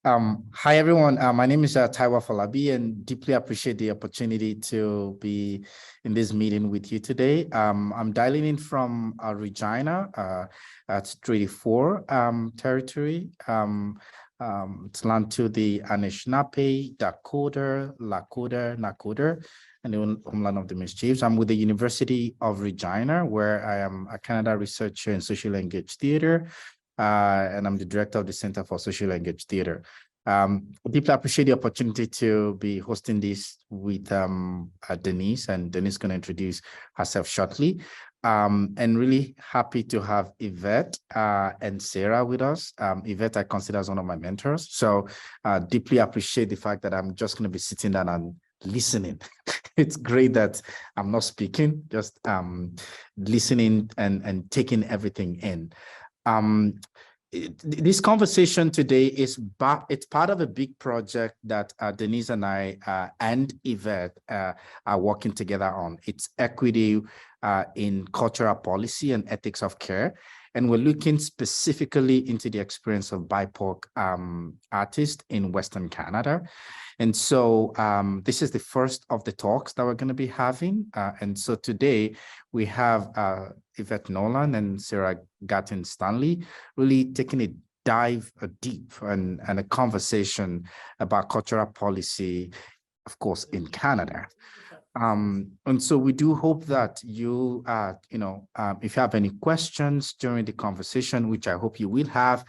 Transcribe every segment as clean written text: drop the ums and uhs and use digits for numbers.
Hi, everyone. My name is Taiwo Afolabi, and deeply appreciate the opportunity to be in this meeting with you today. I'm dialing in from Regina, at 34 territory. It's land to the Anishinaabe, Dakota, Lakota, Nakota, and the homeland of the Mischiefs. I'm with the University of Regina, where I am a Canada researcher in social language theater. And I'm the director of the Center for Social Language Theater. I deeply appreciate the opportunity to be hosting this with Deniz, and Deniz is going to introduce herself shortly. And really happy to have Yvette and Sarah with us. Yvette, I consider as one of my mentors. So deeply appreciate the fact that I'm just going to be sitting down and listening. It's great that I'm not speaking, just listening and taking everything in. This conversation today it's part of a big project that Deniz and I and Yvette are working together on. It's equity in cultural policy and ethics of care. And we're looking specifically into the experience of BIPOC artists in Western Canada. And so this is the first of the talks that we're going to be having. And so today we have Yvette Nolan and Sarah Garton Stanley really taking a dive deep and a conversation about cultural policy, of course, in Canada. And so we do hope that you, if you have any questions during the conversation, which I hope you will have,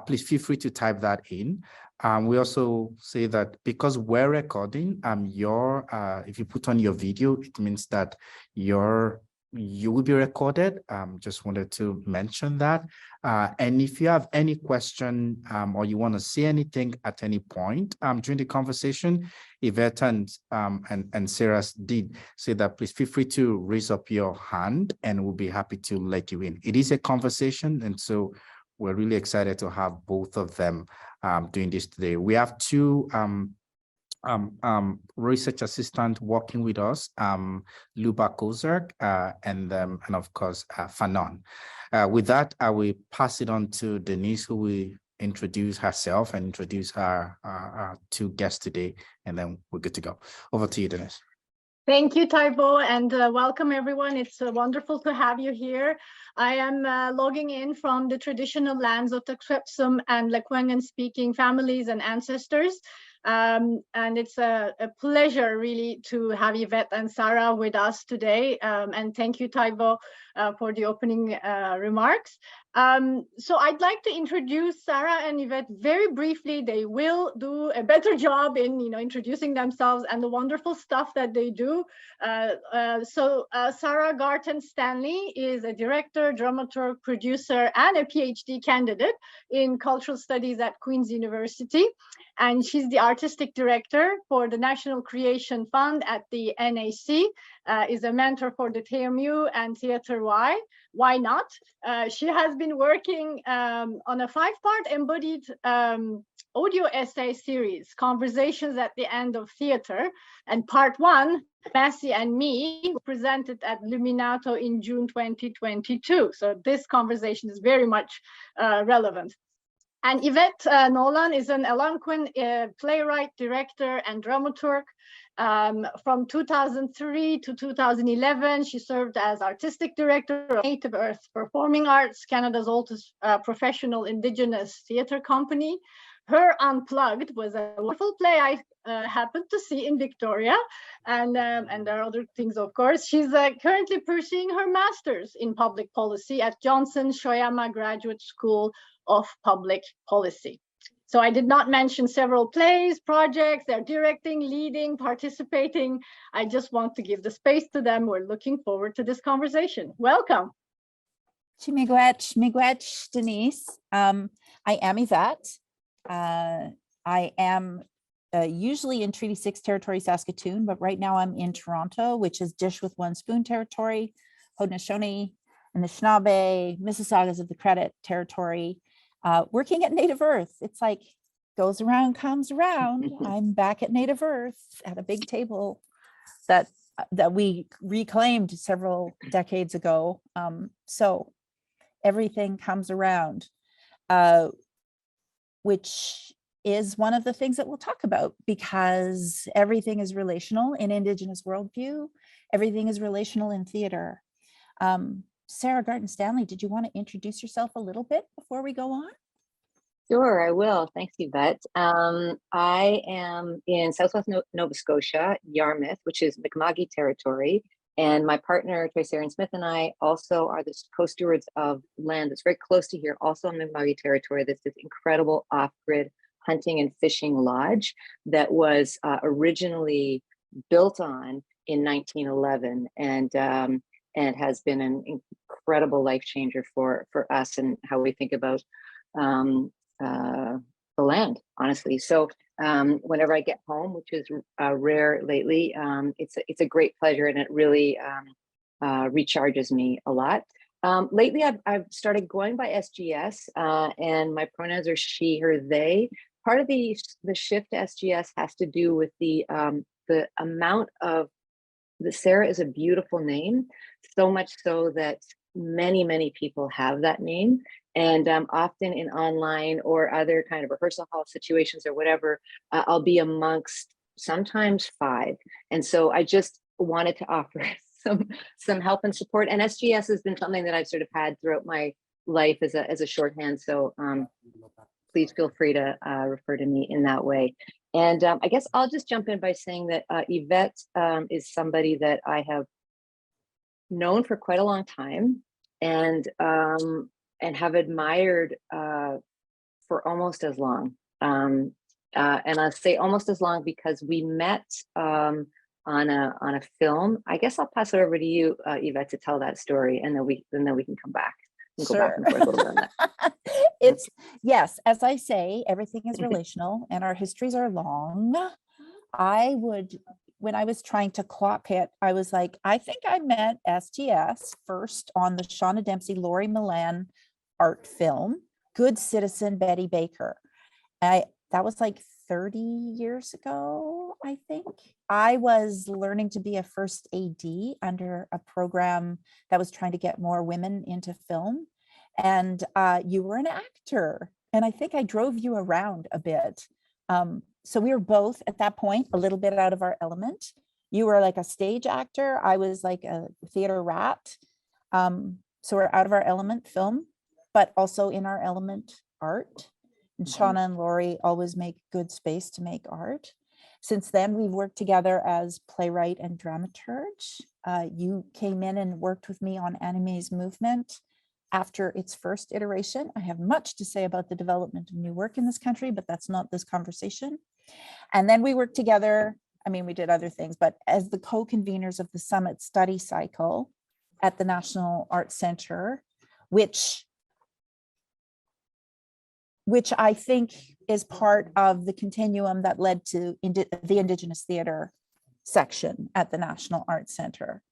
please feel free to type that in. We also say that because we're recording, if you put on your video, it means that you will be recorded. Just wanted to mention that. And if you have any question or you want to say anything at any point during the conversation, Yvette and Sarah did say that please feel free to raise up your hand and we'll be happy to let you in. It is a conversation, and so we're really excited to have both of them doing this today. We have two research assistant working with us, Luba Kozak, and of course, Fanon. With that, I will pass it on to Deniz, who will introduce herself and introduce our two guests today, and then we're good to go. Over to you, Deniz. Thank you, Taiwo, and welcome everyone. It's wonderful to have you here. I am logging in from the traditional lands of the Krepsum and Lekwangan speaking families and ancestors. And it's a pleasure really to have Yvette and Sarah with us today. And thank you, Taiwo, for the opening remarks. So I'd like to introduce Sarah and Yvette very briefly. They will do a better job in introducing themselves and the wonderful stuff that they do. Sarah Garton Stanley is a director, dramaturg, producer, and a PhD candidate in cultural studies at Queen's University. And she's the artistic director for the National Creation Fund at the NAC, is a mentor for the TMU and Theatre Y. Why not? She has been working on a 5-part embodied audio essay series, Conversations at the End of Theatre. And part 1, Massey and me, presented at Luminato in June 2022. So this conversation is very much relevant. And Yvette Nolan is an Algonquin playwright, director, and dramaturg. From 2003 to 2011, she served as artistic director of Native Earth Performing Arts, Canada's oldest professional Indigenous theatre company. Her Unplugged was a wonderful play I happened to see in Victoria, and there are other things, of course. She's currently pursuing her master's in public policy at Johnson Shoyama Graduate School of Public Policy. So I did not mention several plays, projects, they're directing, leading, participating. I just want to give the space to them. We're looking forward to this conversation. Welcome. Miigwech, Deniz. I am Yvette. I am usually in Treaty 6 territory, Saskatoon, but right now I'm in Toronto, which is Dish with One Spoon territory, Haudenosaunee, Anishinaabe, Mississaugas of the Credit territory. Working at Native Earth, it's like goes around, comes around. I'm back at Native Earth at a big table that we reclaimed several decades ago. So everything comes around, which is one of the things that we'll talk about, because everything is relational in Indigenous worldview. Everything is relational in theater. Sarah, Garton, Stanley, did you want to introduce yourself a little bit before we go on? Sure, I will. Thanks, Yvette. I am in Southwest Nova Scotia, Yarmouth, which is Mi'kma'ki territory. And my partner, Trace Aaron Smith, and I also are the co-stewards of land that's very close to here, also in Mi'kma'ki territory. That's this incredible off-grid hunting and fishing lodge that was originally built on in 1911 and has been an incredible life changer for us and how we think about the land, honestly. So whenever I get home, which is rare lately, it's a great pleasure, and it really recharges me a lot. Lately, I've started going by SGS, and my pronouns are she, her, they. Part of the shift to SGS has to do with the amount of Sarah is a beautiful name, so much so that many people have that name. And often in online or other kind of rehearsal hall situations or whatever, I'll be amongst sometimes 5. And so I just wanted to offer some help and support. And SGS has been something that I've sort of had throughout my life as a shorthand. So please feel free to refer to me in that way. And I guess I'll just jump in by saying that Yvette is somebody that I have known for quite a long time, and have admired for almost as long. And I'll say almost as long because we met on a film. I guess I'll pass it over to you, Yvette, to tell that story, and then we can come back. We'll go back and forth a little bit on that. It's, yes, as I say, everything is relational and our histories are long. When I was trying to clock it, I was like, I think I met STS first on the Shauna Dempsey, Laurie Milan art film, Good Citizen Betty Baker. That was like 30 years ago, I think. I was learning to be a first AD under a program that was trying to get more women into film. And you were an actor. And I think I drove you around a bit. So we were both at that point a little bit out of our element. You were like a stage actor. I was like a theater rat. So we're out of our element film, but also in our element art. And Shauna and Laurie always make good space to make art. Since then, we've worked together as playwright and dramaturge. You came in and worked with me on Anime's movement after its first iteration. I have much to say about the development of new work in this country, but that's not this conversation. And then we worked together. I mean, we did other things, but as the co-conveners of the Summit Study Cycle at the National Arts Center, which I think is part of the continuum that led to the Indigenous Theater section at the National Arts Center.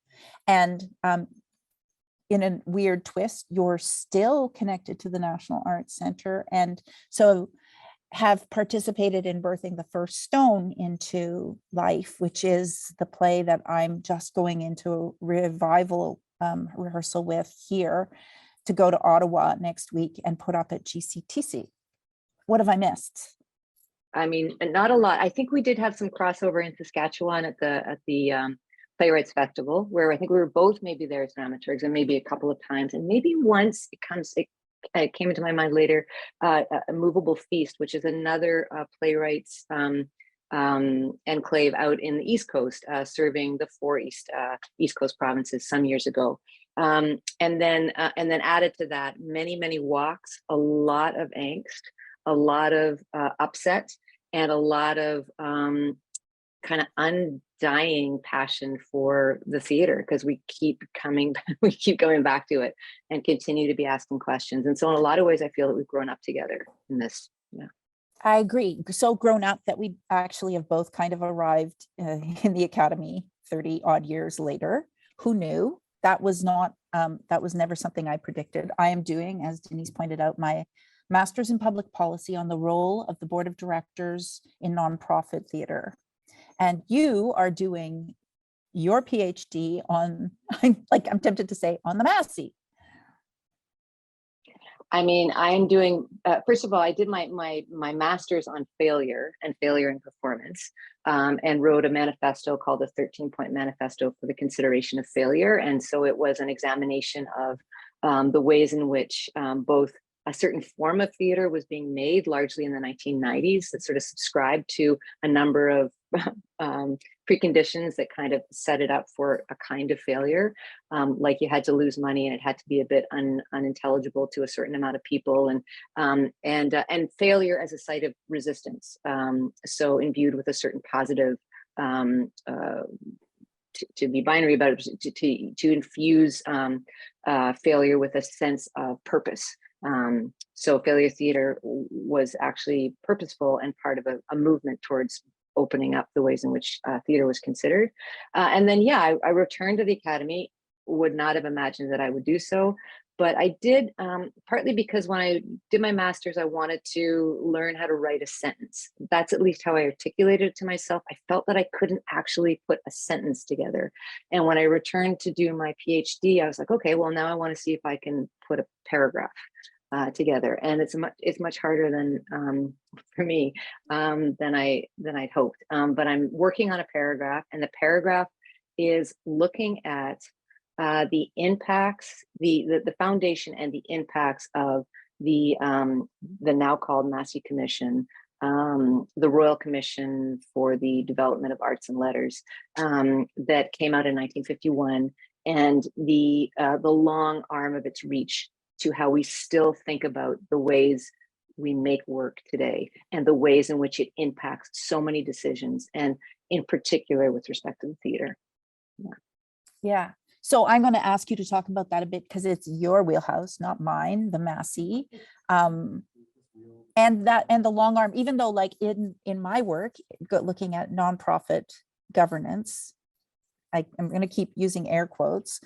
And in a weird twist, you're still connected to the National Arts Center. And so have participated in birthing the first stone into life, which is the play that I'm just going into revival rehearsal with here to go to Ottawa next week and put up at GCTC. What have I missed? I mean, not a lot. I think we did have some crossover in Saskatchewan at the Playwrights Festival, where I think we were both maybe there as dramaturgs, and maybe a couple of times, and maybe once it came into my mind later, a Movable Feast, which is another playwrights enclave out in the East Coast, serving the 4 East Coast provinces some years ago. And then added to that, many walks, a lot of angst, a lot of upset, and a lot of kind of undying passion for the theater, because we keep going back to it and continue to be asking questions. And so in a lot of ways, I feel that we've grown up together in this. Yeah, I agree. So grown up that we actually have both kind of arrived in the academy 30 odd years later. Who knew? That was never something I predicted. I am doing, as Deniz pointed out, my Master's in Public Policy on the role of the Board of Directors in nonprofit theater. And you are doing your PhD on, I'm tempted to say, on the Massey. I mean, I'm doing, first of all, I did my master's on failure and failure in performance, and wrote a manifesto called the 13-point manifesto for the consideration of failure. And so it was an examination of the ways in which both a certain form of theater was being made, largely in the 1990s, that sort of subscribed to a number of preconditions that kind of set it up for a kind of failure. Like you had to lose money and it had to be a bit unintelligible to a certain amount of people, and failure as a site of resistance. So imbued with a certain positive, to be binary about it, to infuse failure with a sense of purpose. So failure theater was actually purposeful and part of a movement towards opening up the ways in which theater was considered. And then, yeah, I returned to the Academy, would not have imagined that I would do so. But I did, partly because when I did my master's, I wanted to learn how to write a sentence. That's at least how I articulated it to myself. I felt that I couldn't actually put a sentence together. And when I returned to do my PhD, I was like, okay, well, now I want to see if I can put a paragraph together. And it's much harder than, for me, than I'd hoped. But I'm working on a paragraph, and the paragraph is looking at the impacts, the foundation and the impacts of the now called Massey Commission, the Royal Commission for the Development of Arts and Letters, that came out in 1951, and the long arm of its reach to how we still think about the ways we make work today and the ways in which it impacts so many decisions, and in particular with respect to the theater. Yeah. So I'm going to ask you to talk about that a bit, because it's your wheelhouse, not mine, the Massey. And the long arm, even though like in my work, looking at nonprofit governance, I'm going to keep using air quotes,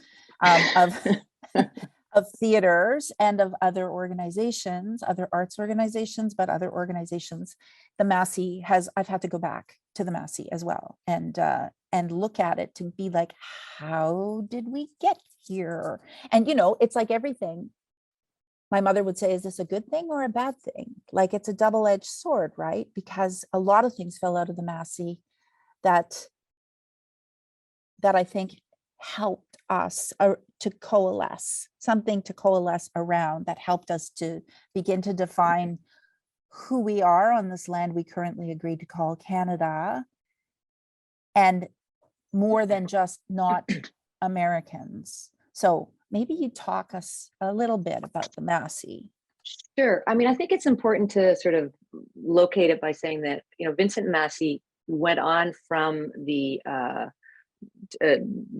of theaters and of other organizations, other arts organizations, but other organizations, the Massey I've had to go back to the Massey as well, and look at it to be like, how did we get here? And, it's like everything. My mother would say, is this a good thing or a bad thing? Like, it's a double-edged sword, right? Because a lot of things fell out of the Massey that I think helped us to coalesce, something to coalesce around, that helped us to begin to define who we are on this land we currently agreed to call Canada, and more than just not Americans. So maybe you talk us a little bit about the Massey. Sure. I mean, I think it's important to sort of locate it by saying that, Vincent Massey went on from the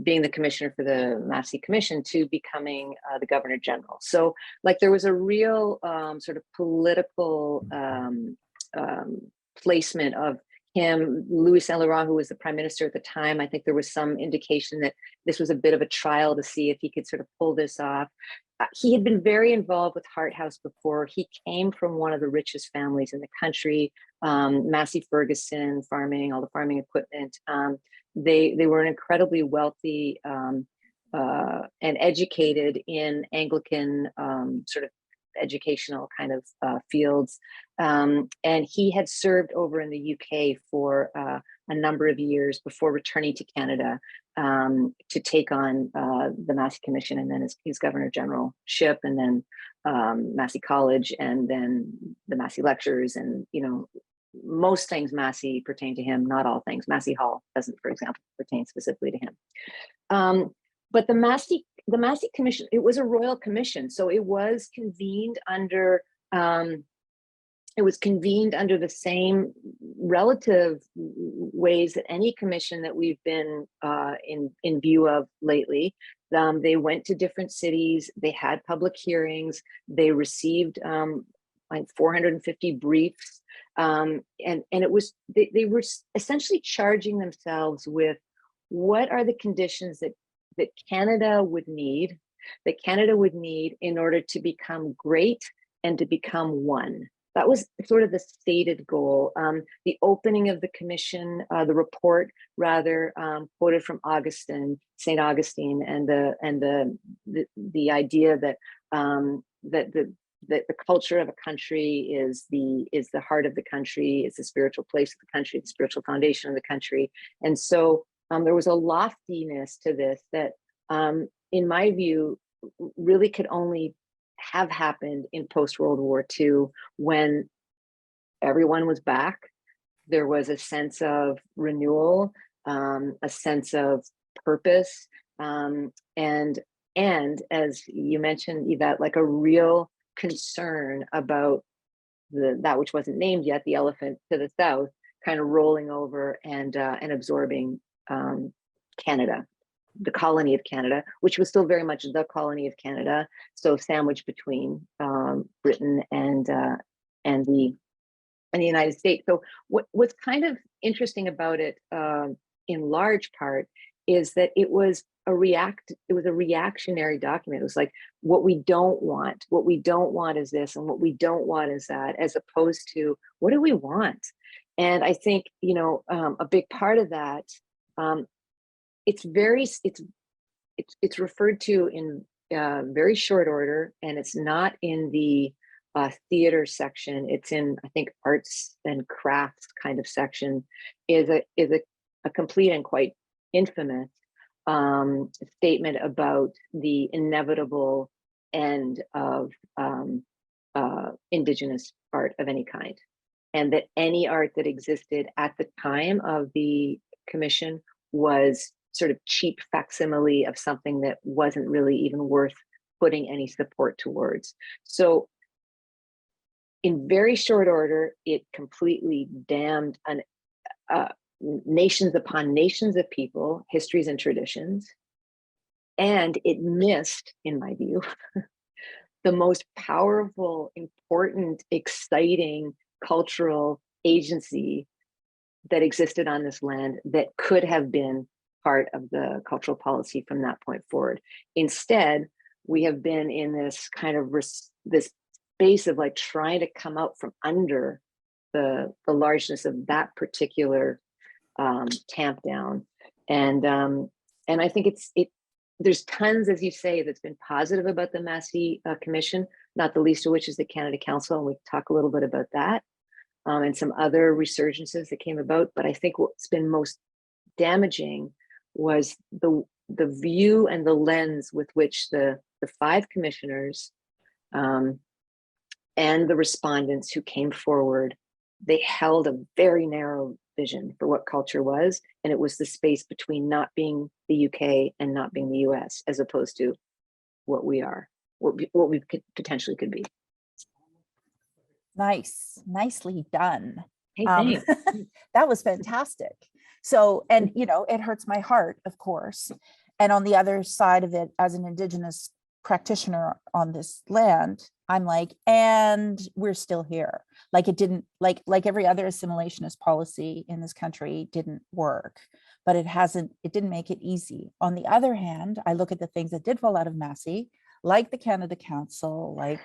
being the commissioner for the Massey Commission to becoming the Governor General. So like there was a real sort of political placement of him. Louis Saint Laurent, who was the prime minister at the time, I think there was some indication that this was a bit of a trial to see if he could sort of pull this off. He had been very involved with Hart House before. He came from one of the richest families in the country, Massey Ferguson, farming, all the farming equipment. They were an incredibly wealthy and educated in Anglican sort of educational kind of fields. And he had served over in the UK for a number of years before returning to Canada to take on the Massey Commission, and then his Governor Generalship, and then Massey College, and then the Massey Lectures, and most things Massey pertain to him, not all things. Massey Hall doesn't, for example, pertain specifically to him. But the Massey Commission, it was a royal commission, so it was convened under the same relative ways that any commission that we've been in view of lately. They went to different cities, they had public hearings, they received like 450 briefs, and it was they were essentially charging themselves with what are the conditions that Canada would need in order to become great and to become one. That was sort of the stated goal. The opening of the commission, the report rather, quoted from St. Augustine, and the idea that that that the culture of a country is the heart of the country, is the spiritual place of the country, the spiritual foundation of the country. And so there was a loftiness to this that, in my view, really could only have happened in post-World War II, when everyone was back. There was a sense of renewal, a sense of purpose, and as you mentioned, Yvette, like a real concern about that which wasn't named yet, the elephant to the south, kind of rolling over and absorbing Canada, the colony of Canada, which was still very much the colony of Canada, so sandwiched between Britain and the United States. So what's kind of interesting about it, in large part, is that it was a reactionary document. It was like, what we don't want is this, and what we don't want is that, as opposed to what do we want? And I think, a big part of that, it's referred to in very short order, and it's not in the theater section. It's in, I think, arts and crafts kind of section, is a complete and quite infamous statement about the inevitable end of Indigenous art of any kind, and that any art that existed at the time of the commission was sort of cheap facsimile of something that wasn't really even worth putting any support towards. So in very short order, it completely damned nations upon nations of people, histories and traditions. And it missed, in my view, the most powerful, important, exciting cultural agency that existed on this land that could have been part of the cultural policy from that point forward. Instead, we have been in this kind of this space of like trying to come out from under the largeness of that particular tamp down. And I think there's tons, as you say, that's been positive about the Massey Commission, not the least of which is the Canada Council, and we talk a little bit about that, and some other resurgences that came about. But I think what's been most damaging was the view and the lens with which the 5 commissioners and the respondents who came forward, they held a very narrow vision for what culture was, and it was the space between not being the UK and not being the US, as opposed to what we are, what we potentially could be. Nicely done. Hey, thanks. That was fantastic. So, and it hurts my heart, of course. And on the other side of it, as an Indigenous practitioner on this land, I'm like, and we're still here. Like it didn't, like every other assimilationist policy in this country didn't work, but it didn't make it easy. On the other hand, I look at the things that did fall out of Massey, like the Canada Council, like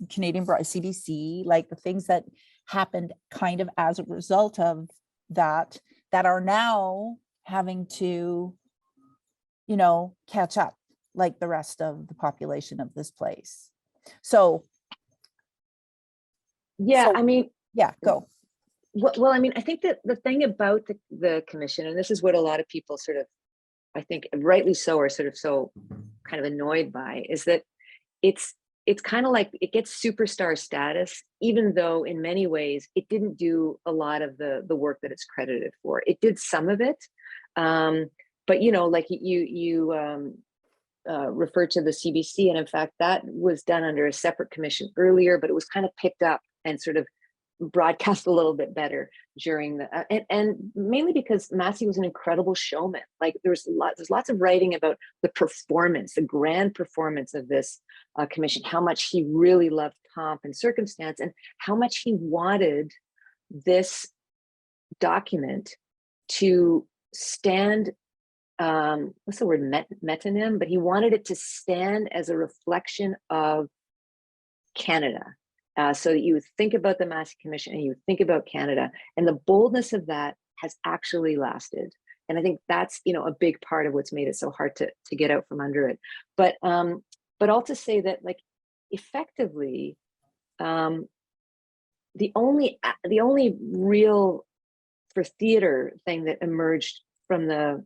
Canadian CBC, like the things that happened kind of as a result of that are now having to, catch up like the rest of the population of this place. So, yeah, I mean, yeah, go. Well, I mean, I think that the thing about the commission, and this is what a lot of people sort of, I think rightly so, are sort of so kind of annoyed by, is that it's kind of like it gets superstar status, even though in many ways it didn't do a lot of the work that it's credited for. It did some of it, but like you referred to the CBC, and in fact that was done under a separate commission earlier, but it was kind of picked up and sort of broadcast a little bit better during the and mainly because Massey was an incredible showman. Like there's lots of writing about the performance, the grand performance of this commission, how much he really loved pomp and circumstance, and how much he wanted this document to stand, what's the word, metonym, but he wanted it to stand as a reflection of Canada. So that you would think about the Massey Commission and you would think about Canada, and the boldness of that has actually lasted. And I think that's, a big part of what's made it so hard to get out from under it. But all to say that, like, effectively, the only real for theater thing that emerged from the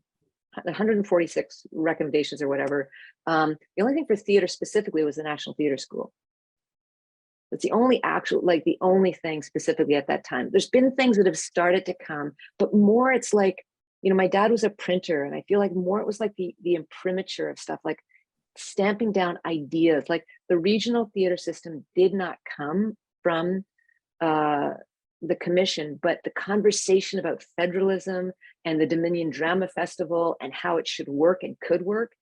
146 recommendations or whatever, the only thing for theater specifically was the National Theater School. That's the only the only thing specifically at that time. There's been things that have started to come, but more it's like, you know, my dad was a printer, and I feel like more it was like the imprimatur of stuff, like stamping down ideas. Like the regional theater system did not come from the commission, but the conversation about federalism and the Dominion Drama Festival and how it should work and could work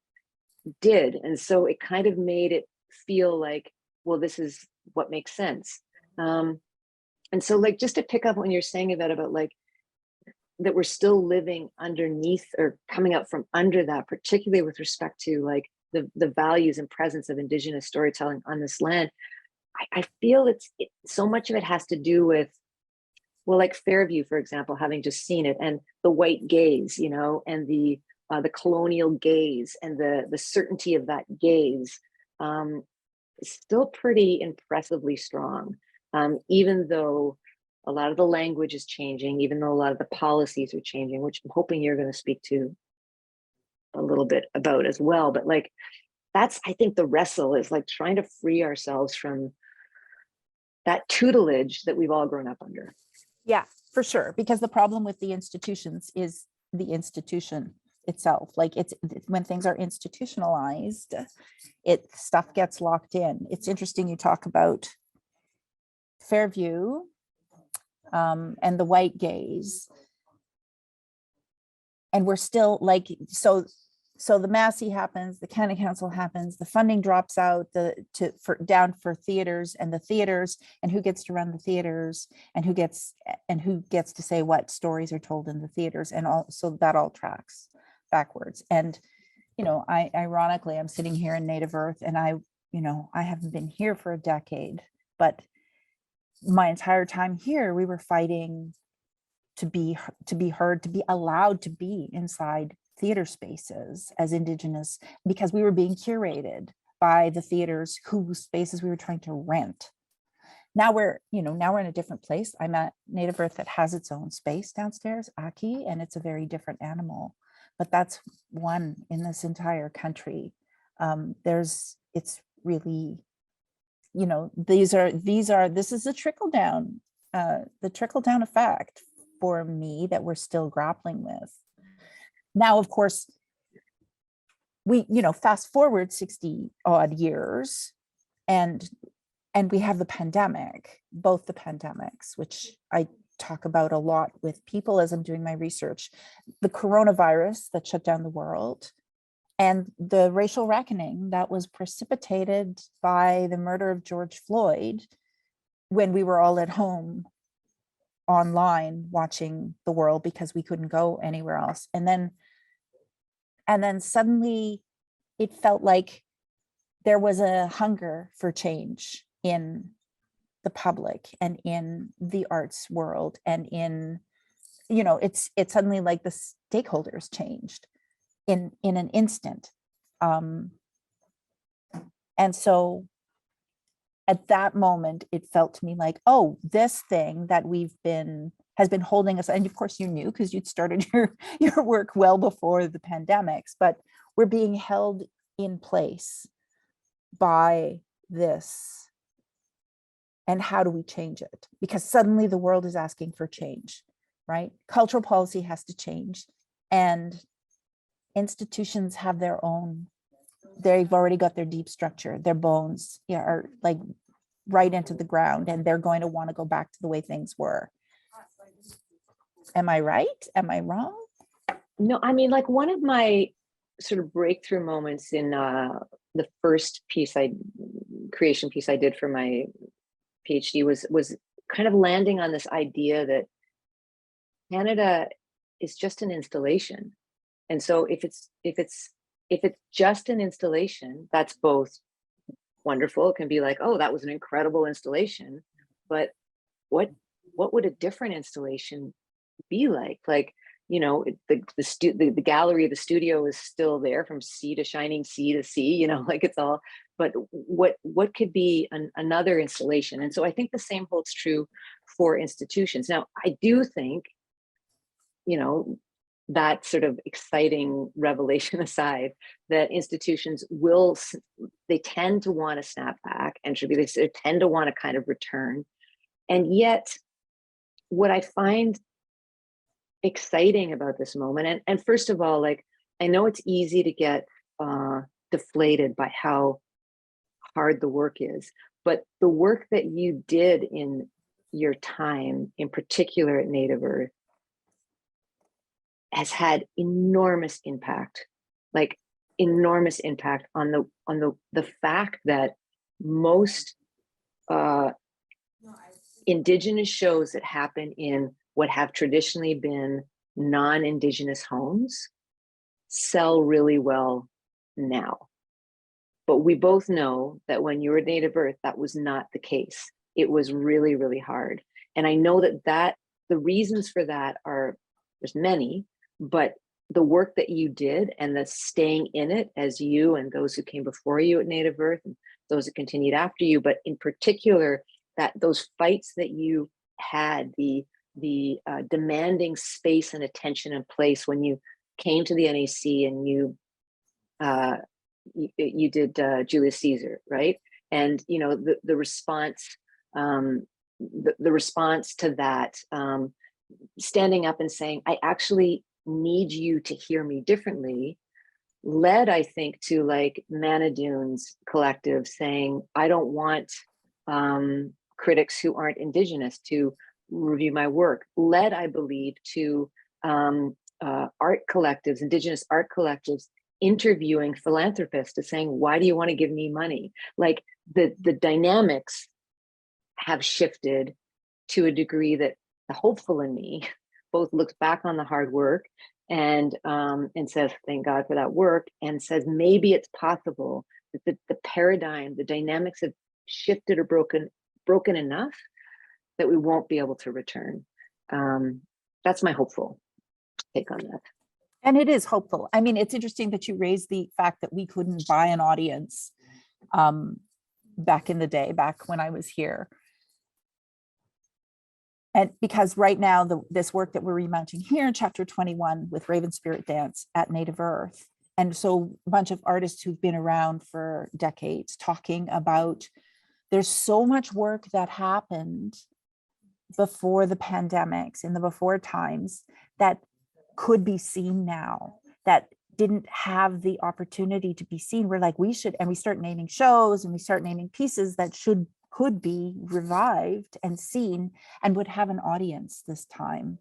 did. And so it kind of made it feel like, well, this is what makes sense. And so like, just to pick up when you're saying about like, that we're still living underneath or coming out from under that, particularly with respect to like the values and presence of Indigenous storytelling on this land. I feel so much of it has to do with, well, like Fairview, for example, having just seen it, and the white gaze, you know, and the colonial gaze and the certainty of that gaze is still pretty impressively strong, even though a lot of the language is changing, even though a lot of the policies are changing, which I'm hoping you're going to speak to a little bit about as well. But like, that's, I think the wrestle is like trying to free ourselves from that tutelage that we've all grown up under. Yeah, for sure. Because the problem with the institutions is the institution itself. Like it's when things are institutionalized, stuff gets locked in. It's interesting you talk about Fairview and the white gaze. And we're still like, so the Massey happens, the county council happens, the funding drops out down for theaters, and the theaters, and who gets to run the theaters, and who gets to say what stories are told in the theaters, and all, so that all tracks backwards. And you know, ironically, I'm sitting here in Native Earth, and I haven't been here for a decade, but my entire time here, we were fighting to be heard, to be allowed to be inside theater spaces as Indigenous, because we were being curated by the theaters whose spaces we were trying to rent. Now we're in a different place. I'm at Native Earth that has its own space downstairs, Aki, and it's a very different animal, but that's one in this entire country. It's really, you know, this is a trickle down, the trickle down effect for me that we're still grappling with. Now, of course, we, fast forward 60 odd years, and we have the pandemic, both the pandemics, which I talk about a lot with people as I'm doing my research, the coronavirus that shut down the world, and the racial reckoning that was precipitated by the murder of George Floyd, when we were all at home online watching the world because we couldn't go anywhere else. And then suddenly it felt like there was a hunger for change in the public and in the arts world, and in, it's suddenly like the stakeholders changed in an instant. And so at that moment, it felt to me like, oh, this thing that has been holding us, and of course you knew because you'd started your work well before the pandemics, but we're being held in place by this. And how do we change it? Because suddenly the world is asking for change, right? Cultural policy has to change, and institutions have their own, they've already got their deep structure, their bones are like right into the ground, and they're going to want to go back to the way things were. Am I right? Am I wrong? No, I mean, like one of my sort of breakthrough moments in the first creation piece I did for my PhD was kind of landing on this idea that Canada is just an installation. And so if it's just an installation, that's both wonderful. It can be like, oh, that was an incredible installation, but what would a different installation be like? Like, the gallery of the studio is still there from sea to shining sea to sea, like it's all, but what could be another installation? And so I think the same holds true for institutions. Now, I do think, that sort of exciting revelation aside, that institutions they tend to want to snap back, and they tend to want to kind of return. And yet, what I find exciting about this moment, and first of all, like, I know it's easy to get deflated by how hard the work is, but the work that you did in your time, in particular at Native Earth, has had enormous impact, like enormous impact on the fact that most Indigenous shows that happen in what have traditionally been non-Indigenous homes sell really well now. But we both know that when you were Native Earth, that was not the case. It was really, really hard. And I know that the reasons for that there's many, but the work that you did and the staying in it, as you and those who came before you at Native Earth and those that continued after you, but in particular, that those fights that you had, the demanding space and attention and place when you came to the NAC and you did Julius Caesar, right? And the response, the response to that, standing up and saying, I actually need you to hear me differently, led, I think, to like Manadoon's collective saying, I don't want critics who aren't Indigenous to review my work, led, I believe, to art collectives, Indigenous art collectives, interviewing philanthropists to saying, why do you want to give me money? Like the dynamics have shifted to a degree that the hopeful in me both looks back on the hard work and says, thank God for that work, and says, maybe it's possible that the paradigm, the dynamics have shifted or broken enough that we won't be able to return. That's my hopeful take on that. And it is hopeful. I mean, it's interesting that you raised the fact that we couldn't buy an audience back in the day, back when I was here. And because right now, this work that we're remounting here in chapter 21 with Raven Spirit Dance at Native Earth. And so a bunch of artists who've been around for decades talking about, there's so much work that happened before the pandemics, in the before times, that could be seen now, that didn't have the opportunity to be seen. We're like, we should, and we start naming shows and we start naming pieces that could be revived and seen and would have an audience this time.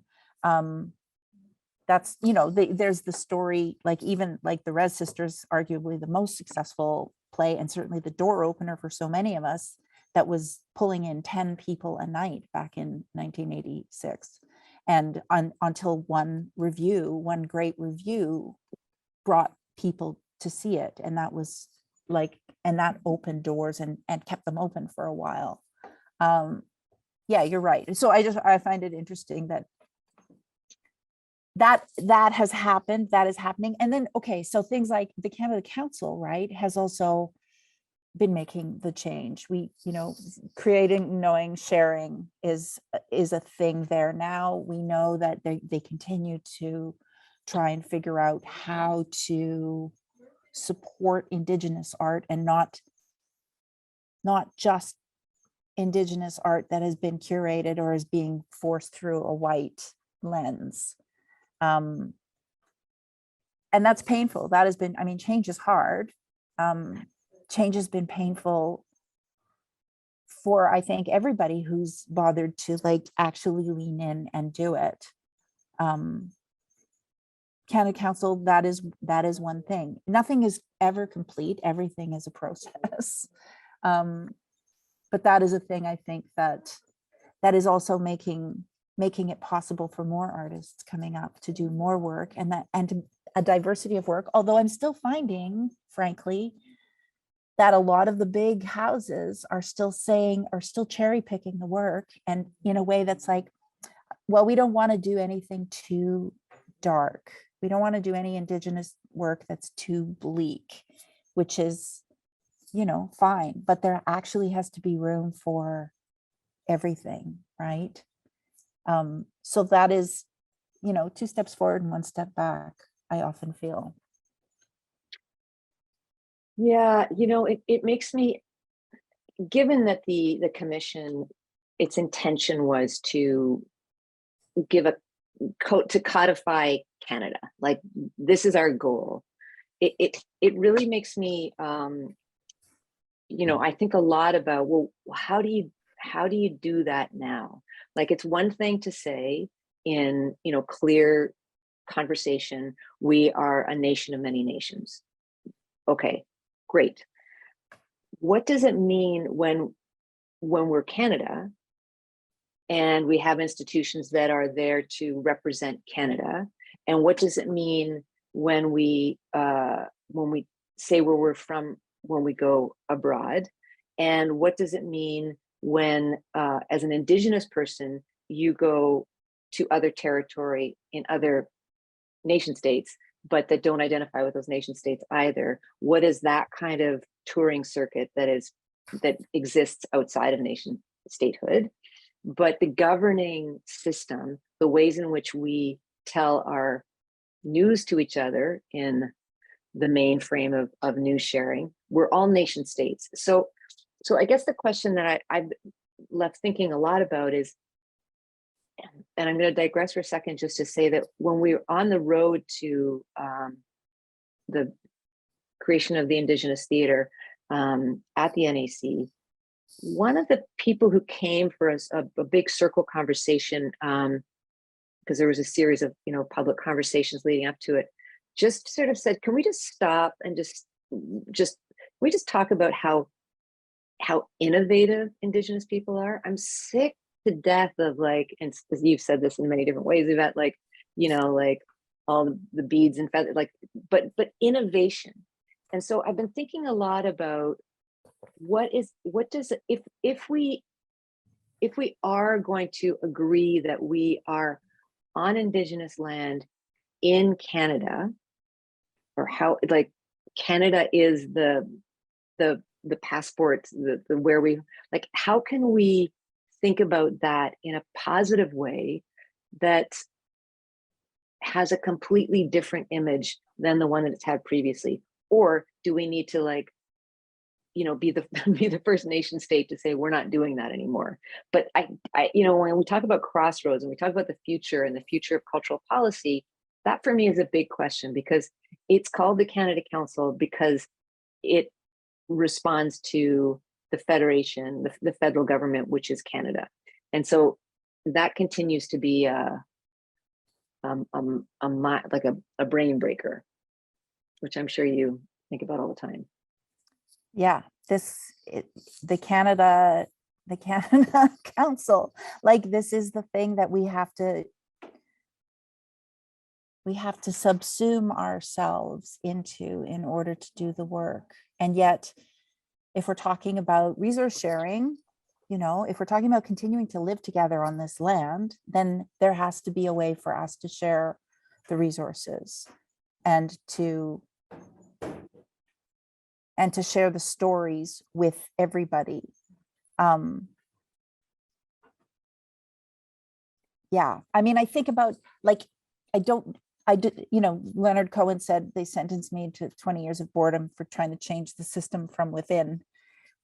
That's, there's the story, like even like the Rez Sisters, arguably the most successful play and certainly the door opener for so many of us, that was pulling in 10 people a night back in 1986. And until one great review brought people to see it. And that was like, and that opened doors and kept them open for a while. Yeah, you're right. So I find it interesting that has happened, that is happening. And then, okay, so things like the Canada Council, right, has also been making the change. We, creating, knowing, sharing is a thing there now. We know that they continue to try and figure out how to support Indigenous art, and not just Indigenous art that has been curated or is being forced through a white lens. And that's painful. That has been, change is hard. Change has been painful for, I think, everybody who's bothered to like actually lean in and do it. Canada Council, that is one thing. Nothing is ever complete. Everything is a process. But that is a thing, I think, that is also making it possible for more artists coming up to do more work, and a diversity of work. Although I'm still finding, frankly, that a lot of the big houses are still cherry picking the work, and in a way that's like, well, we don't want to do anything too dark. We don't want to do any Indigenous work that's too bleak, which is, you know, fine, but there actually has to be room for everything, right? So that is, you know, 2 steps forward and 1 step back, I often feel. Yeah, you know, it makes me, given that the commission, its intention was to give to codify Canada, like this is our goal. It really makes me, you know, I think a lot about, well, how do you do that now? Like, it's one thing to say in, you know, clear conversation, we are a nation of many nations. Okay, great. What does it mean when we're Canada and we have institutions that are there to represent Canada? And what does it mean when we say where we're from when we go abroad? And what does it mean when, as an Indigenous person, you go to other territory in other nation states, but that don't identify with those nation states either? What is that kind of touring circuit that exists outside of nation statehood? But the governing system, the ways in which we tell our news to each other in the mainframe of news sharing, we're all nation states. So I guess the question that I've left thinking a lot about is, and I'm going to digress for a second just to say that when we were on the road to the creation of the Indigenous Theatre at the NAC, one of the people who came for a big circle conversation, because there was a series of, you know, public conversations leading up to it, just sort of said, can we just stop and we just talk about how innovative Indigenous people are? I'm sick to death of, like, and you've said this in many different ways, Yvette, like, you know, like all the beads and feathers, like, but innovation. And so I've been thinking a lot about if we are going to agree that we are on Indigenous land in Canada, or how, like, Canada is the passport, the where we, like, how can we think about that in a positive way that has a completely different image than the one that it's had previously? Or do we need to, like, you know, be the first nation state to say we're not doing that anymore? But I you know, when we talk about crossroads and we talk about the future and the future of cultural policy, that for me is a big question, because it's called the Canada Council because it responds to the federation, the federal government, which is Canada. And so that continues to be like a brain breaker, which I'm sure you think about all the time. Yeah, the Canada Council, like, this is the thing that we have to subsume ourselves into in order to do the work. And yet, if we're talking about resource sharing, you know, if we're talking about continuing to live together on this land, then there has to be a way for us to share the resources and to share the stories with everybody. Yeah, I mean, I think about, like, you know, Leonard Cohen said they sentenced me to 20 years of boredom for trying to change the system from within,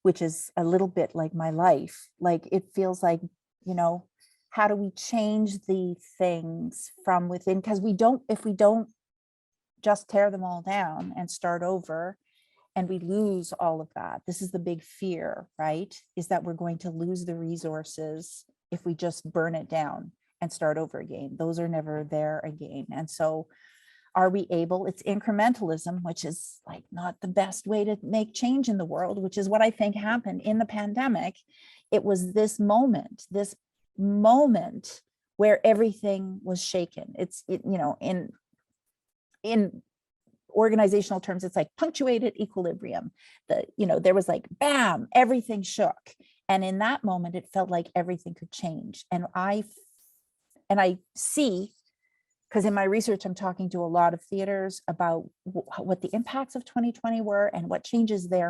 which is a little bit like my life. Like, it feels like, you know, how do we change the things from within? Because if we don't just tear them all down and start over, and we lose all of that. This is the big fear, right? Is that we're going to lose the resources if we just burn it down and start over again. Those are never there again. And so are we able, it's incrementalism, which is, like, not the best way to make change in the world, which is what I think happened in the pandemic. It was this moment where everything was shaken. You know, in organizational terms, it's like punctuated equilibrium. You know, there was, like, bam, everything shook. And in that moment, it felt like everything could change. And I see because in my research, I'm talking to a lot of theaters about what the impacts of 2020 were and what changes they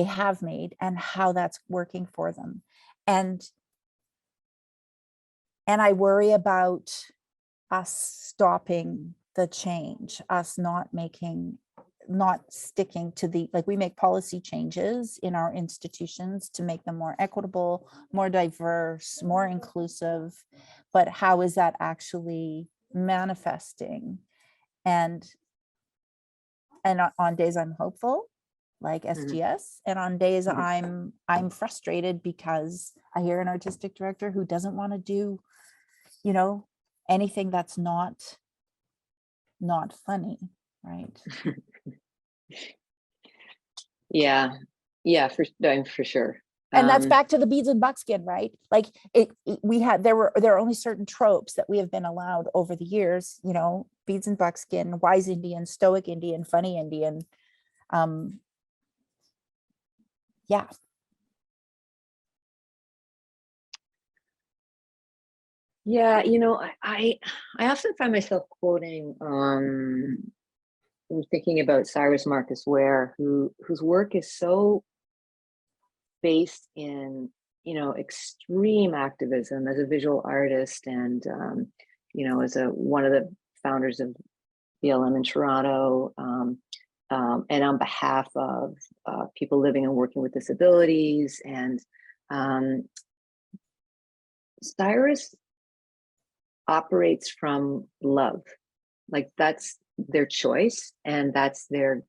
have made and how that's working for them. And I worry about us stopping the change, us not sticking to we make policy changes in our institutions to make them more equitable, more diverse, more inclusive, but how is that actually manifesting? And on days I'm hopeful, like SGS, and on days I'm frustrated because I hear an artistic director who doesn't want to do, anything that's not funny, right? Yeah, for sure. And that's back to the beads and buckskin, right? Like there are only certain tropes that we have been allowed over the years, beads and buckskin, wise Indian, stoic Indian, funny Indian. Yeah. Yeah, I often find myself quoting thinking about Cyrus Marcus Ware, whose work is so based in extreme activism as a visual artist, and as one of the founders of BLM in Toronto, and on behalf of people living and working with disabilities. And Cyrus operates from love, like that's their choice and that's their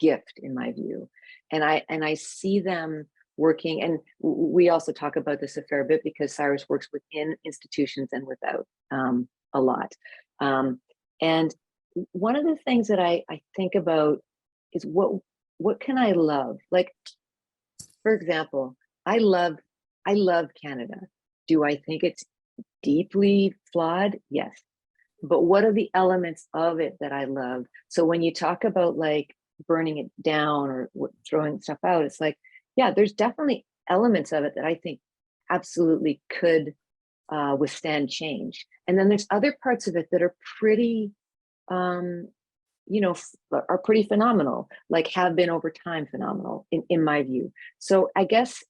gift, in my view. And I see them working, and we also talk about this a fair bit because Cyrus works within institutions and without a lot. And one of the things that I think about is what can I love? Like, for example, I love Canada. Do I think it's deeply flawed? Yes. But what are the elements of it that I love? So when you talk about like burning it down or throwing stuff out, it's like, yeah, there's definitely elements of it that I think absolutely could withstand change. And then there's other parts of it that are pretty, are pretty phenomenal, like have been over time phenomenal in my view. So I guess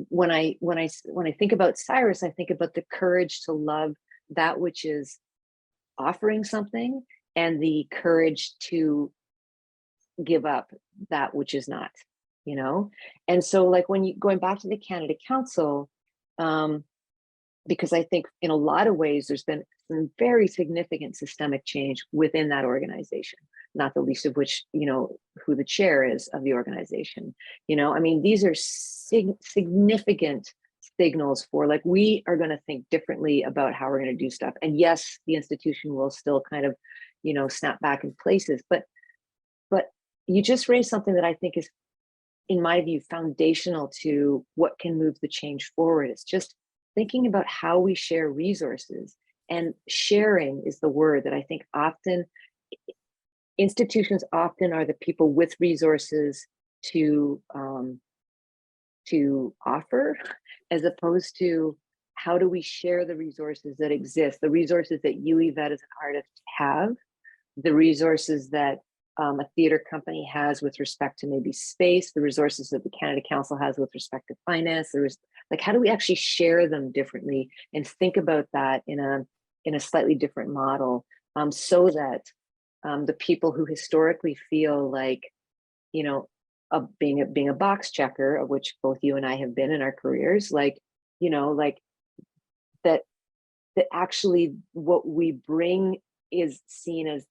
when I think about Cyrus, I think about the courage to love that which is offering something and the courage to give up that which is not, And so like when you going back to the Canada Council, because I think in a lot of ways there's been some very significant systemic change within that organization, not the least of which, who the chair is of the organization. I mean, these are significant signals for like, we are going to think differently about how we're going to do stuff. And yes, the institution will still kind of, snap back in places, but you just raised something that I think is, in my view, foundational to what can move the change forward. It's just thinking about how we share resources, and sharing is the word that I think often institutions often are the people with resources to offer, as opposed to how do we share the resources that exist, the resources that you, Yvette, as an artist have, the resources that a theater company has with respect to maybe space, the resources that the Canada Council has with respect to finance. Like, how do we actually share them differently and think about that in a slightly different model, so that the people who historically feel like, being a box checker, of which both you and I have been in our careers, like that actually what we bring is seen as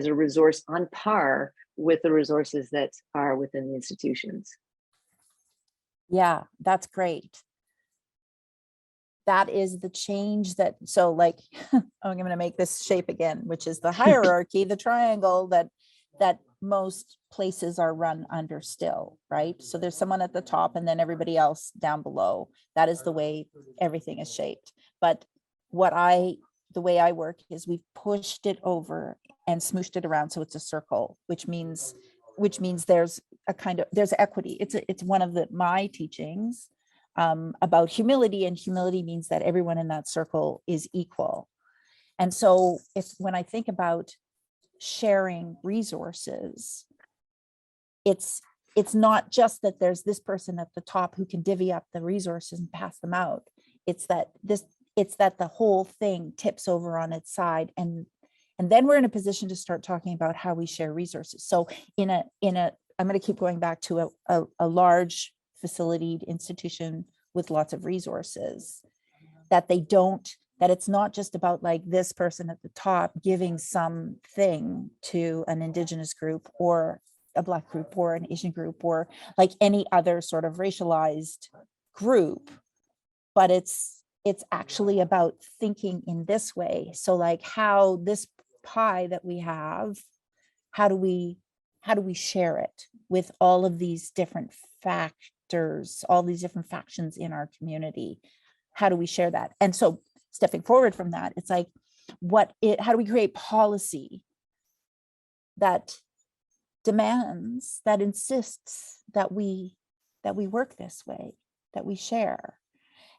a resource on par with the resources that are within the institutions. Yeah, that's great. That is the change that, so like, I'm going to make this shape again, which is the hierarchy, the triangle that most places are run under still, right? So there's someone at the top and then everybody else down below. That is the way everything is shaped. But the way I work is we've pushed it over and smooshed it around so it's a circle, which means there's equity. It's one of my teachings about humility, and humility means that everyone in that circle is equal. And so when I think about sharing resources, it's not just that there's this person at the top who can divvy up the resources and pass them out. It's that the whole thing tips over on its side, and then we're in a position to start talking about how we share resources. So I'm going to keep going back to a large facility institution with lots of resources, that it's not just about like this person at the top giving something to an Indigenous group or a Black group or an Asian group or like any other sort of racialized group, but it's actually about thinking in this way. So like how this pie that we have, how do we share it with all of these different factors, all these different factions in our community? How do we share that? And so stepping forward from that, it's like, how do we create policy that demands, that insists that we work this way, that we share,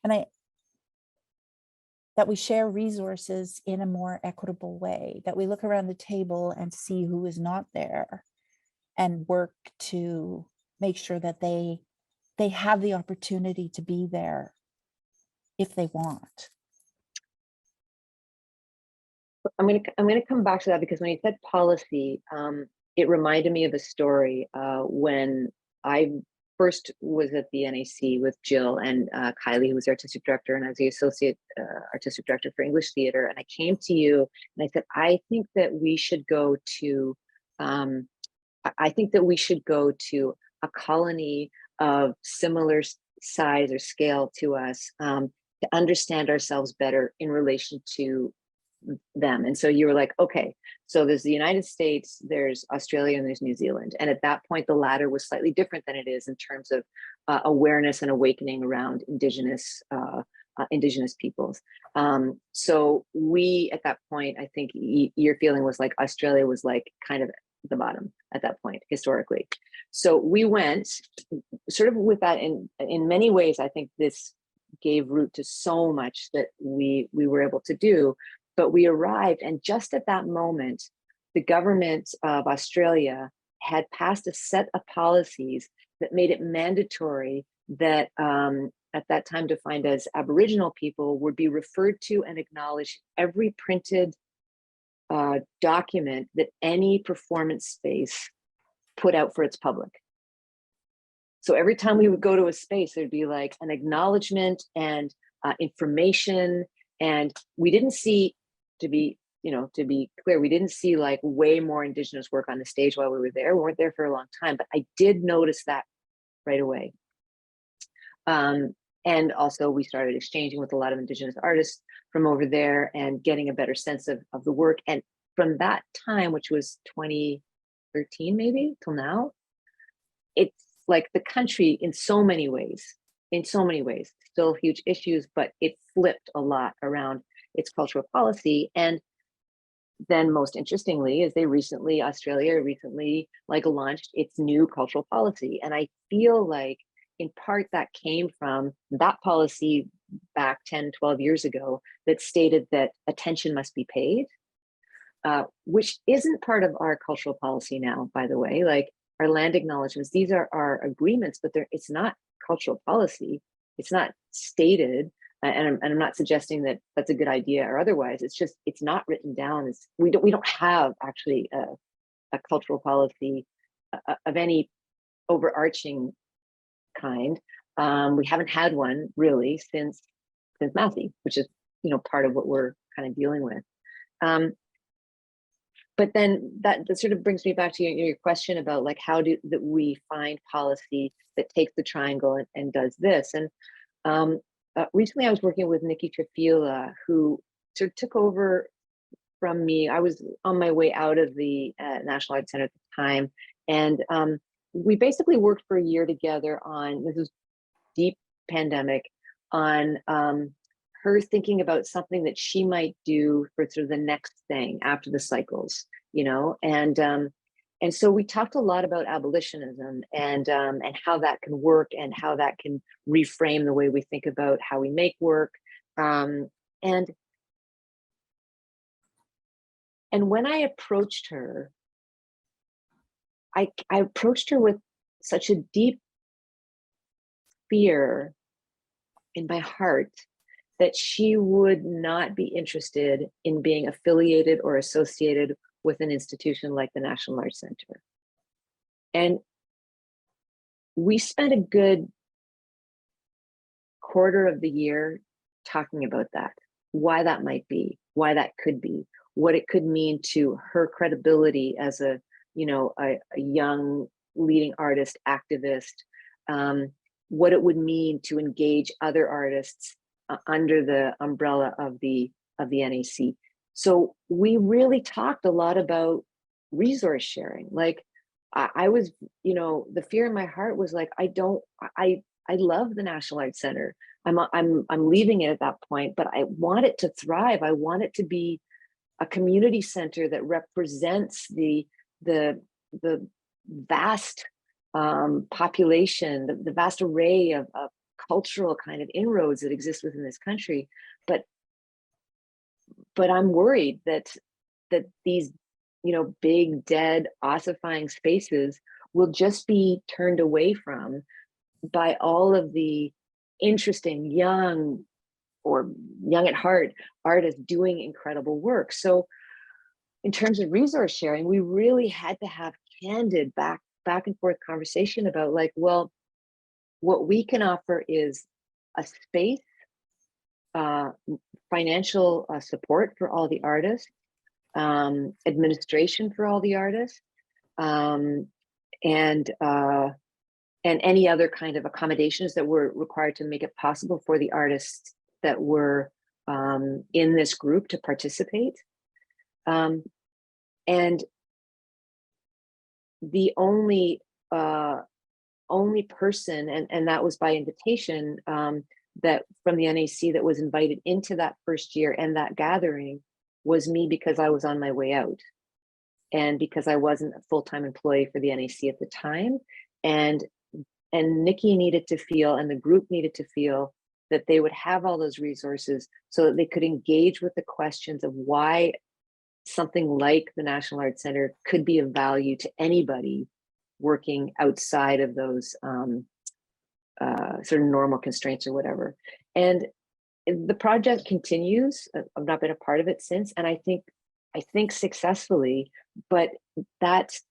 that we share resources in a more equitable way, that we look around the table and see who is not there and work to make sure that they have the opportunity to be there if they want. I'm gonna come back to that, because when you said policy, it reminded me of a story when I first was at the NAC with Jill and Kylie, who was the artistic director, and I was the associate artistic director for English theater. And I came to you and I said, I think that we should go to a colony of similar size or scale to us to understand ourselves better in relation to them. And so you were like, okay, so there's the United States, there's Australia, and there's New Zealand. And at that point, the latter was slightly different than it is in terms of awareness and awakening around Indigenous peoples. So we, at that point, I think your feeling was like Australia was like kind of the bottom at that point, historically. So we went sort of with that, in many ways, I think this gave root to so much that we were able to do. But we arrived, and just at that moment, the government of Australia had passed a set of policies that made it mandatory that at that time defined as Aboriginal people would be referred to and acknowledged every printed document that any performance space put out for its public. So every time we would go to a space, there'd be like an acknowledgement and information. And we didn't see, to be clear, we didn't see like way more Indigenous work on the stage while we were there. We weren't there for a long time, but I did notice that right away. And also we started exchanging with a lot of Indigenous artists from over there and getting a better sense of the work. And from that time, which was 2013 maybe till now, it's like the country in so many ways, still huge issues, but it flipped a lot around its cultural policy. And then most interestingly is Australia recently like launched its new cultural policy. And I feel like in part that came from that policy back 10, 12 years ago that stated that attention must be paid, which isn't part of our cultural policy now, by the way. Like our land acknowledgements, these are our agreements, but it's not cultural policy. It's not stated. And I'm not suggesting that that's a good idea or otherwise. It's just, it's not written down. We don't have actually a cultural policy of any overarching kind. We haven't had one really since Massey, which is part of what we're kind of dealing with. But then that sort of brings me back to your question about like how do we find policy that takes the triangle and does this. And recently I was working with Nikki Trafila, who sort of took over from me. I was on my way out of the National Arts Center at the time. And we basically worked for a year together on, this was deep pandemic, on her thinking about something that she might do for sort of the next thing after the cycles, and And so we talked a lot about abolitionism and how that can work and how that can reframe the way we think about how we make work. And when I approached her, I approached her with such a deep fear in my heart that she would not be interested in being affiliated or associated with an institution like the National Arts Center. And we spent a good quarter of the year talking about that, why that might be, why that could be, what it could mean to her credibility as a young leading artist, activist, what it would mean to engage other artists under the umbrella of the NAC. So we really talked a lot about resource sharing. Like I was, the fear in my heart was like, I love the National Arts Center. I'm leaving it at that point, but I want it to thrive. I want it to be a community center that represents the vast population, the vast array of cultural kind of inroads that exist within this country. But I'm worried that these, big, dead, ossifying spaces will just be turned away from by all of the interesting young or young at heart artists doing incredible work. So in terms of resource sharing, we really had to have candid back and forth conversation about like, well, what we can offer is a space, financial support for all the artists, administration for all the artists, and any other kind of accommodations that were required to make it possible for the artists that were in this group to participate. And the only person, and that was by invitation, that from the NAC that was invited into that first year and that gathering was me, because I was on my way out and because I wasn't a full-time employee for the NAC at the time. And Nikki needed to feel, and the group needed to feel, that they would have all those resources so that they could engage with the questions of why something like the National Arts Center could be of value to anybody working outside of those sort of normal constraints or whatever. And the project continues. I've not been a part of it since, and I think successfully, but that's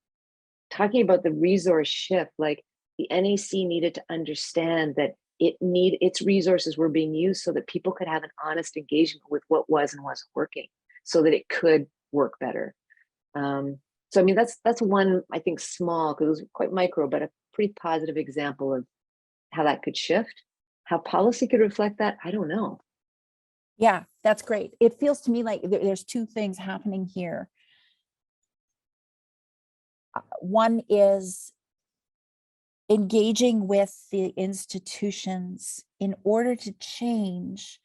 talking about the resource shift. Like the NAC needed to understand that its resources were being used so that people could have an honest engagement with what was and wasn't working, so that it could work better. So I mean, that's one, I think, small, because it was quite micro, but a pretty positive example of how that could shift. How policy could reflect that, I don't know. Yeah, that's great. It feels to me like there's two things happening here. One is engaging with the institutions in order to change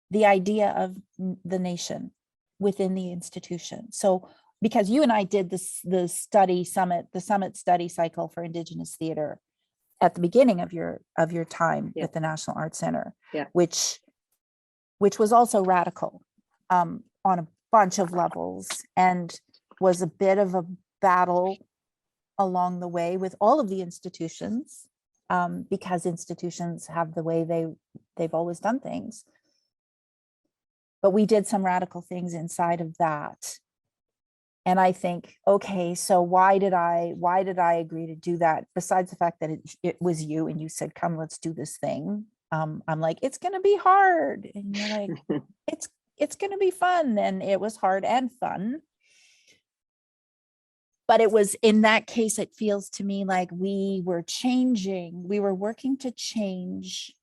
the idea of the nation within the institution. So because you and I did the summit study cycle for Indigenous theater at the beginning of your time with the National Arts Center, which was also radical on a bunch of levels and was a bit of a battle along the way with all of the institutions, because institutions have the way they've always done things. But we did some radical things inside of that. And I think, okay, so why did I agree to do that? Besides the fact that it was you and you said, come, let's do this thing. I'm like, it's going to be hard. And you're like, it's going to be fun. And it was hard and fun. But it was, in that case, it feels to me like we were working to change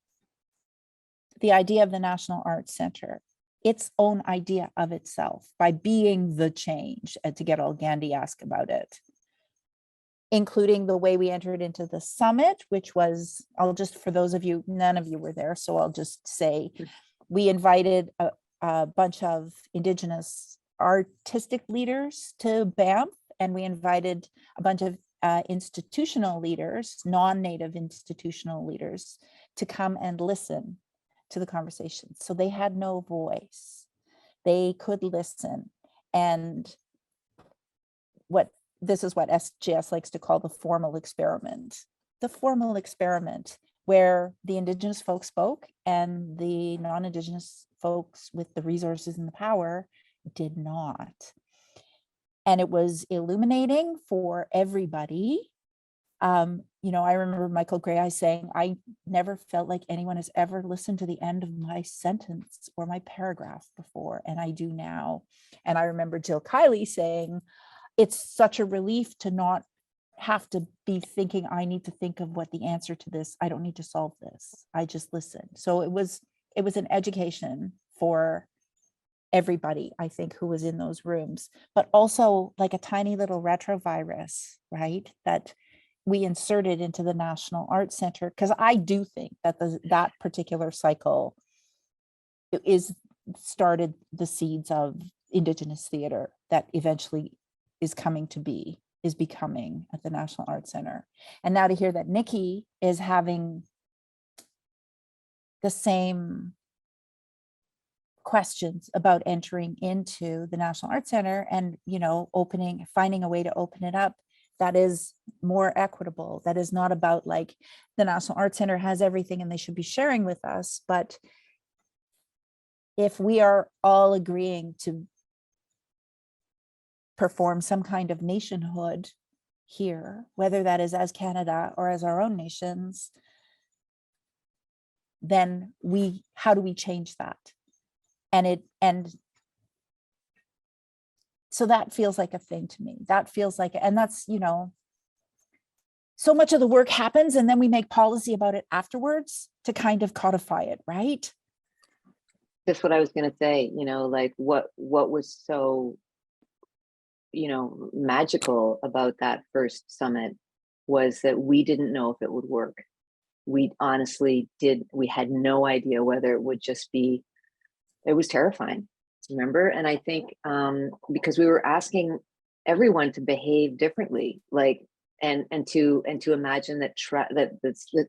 the idea of the National Arts Center, its own idea of itself, by being the change, and to get all Gandhi-esque about it, including the way we entered into the summit, which was, for those of you, none of you were there, so I'll just say, we invited a bunch of Indigenous artistic leaders to Banff and we invited a bunch of institutional leaders, non-native institutional leaders, to come and listen to the conversations. So they had no voice. They could listen. And this is what SJS likes to call the formal experiment. The formal experiment where the Indigenous folks spoke and the non-Indigenous folks with the resources and the power did not. And it was illuminating for everybody. I remember Michael Gray saying, I never felt like anyone has ever listened to the end of my sentence or my paragraph before, and I do now. And I remember Jill Kiley saying, it's such a relief to not have to be thinking, I need to think of what the answer to this. I don't need to solve this. I just listen. So it was an education for everybody, I think, who was in those rooms, but also like a tiny little retrovirus, right? That we inserted into the National Arts Center, because I do think that that particular cycle started the seeds of Indigenous theater that eventually is becoming at the National Arts Center. And now to hear that Nikki is having the same questions about entering into the National Arts Center and, finding a way to open it up that is more equitable, that is not about like the National Arts Center has everything and they should be sharing with us. But if we are all agreeing to perform some kind of nationhood here, whether that is as Canada or as our own nations, then how do we change that? And so that feels like a thing to me. That feels like, and that's, so much of the work happens and then we make policy about it afterwards to kind of codify it, right? That's what I was going to say, like what was so, magical about that first summit was that we didn't know if it would work. We honestly we had no idea whether it would just be, it was terrifying, remember? And I think because we were asking everyone to behave differently, like, and to imagine that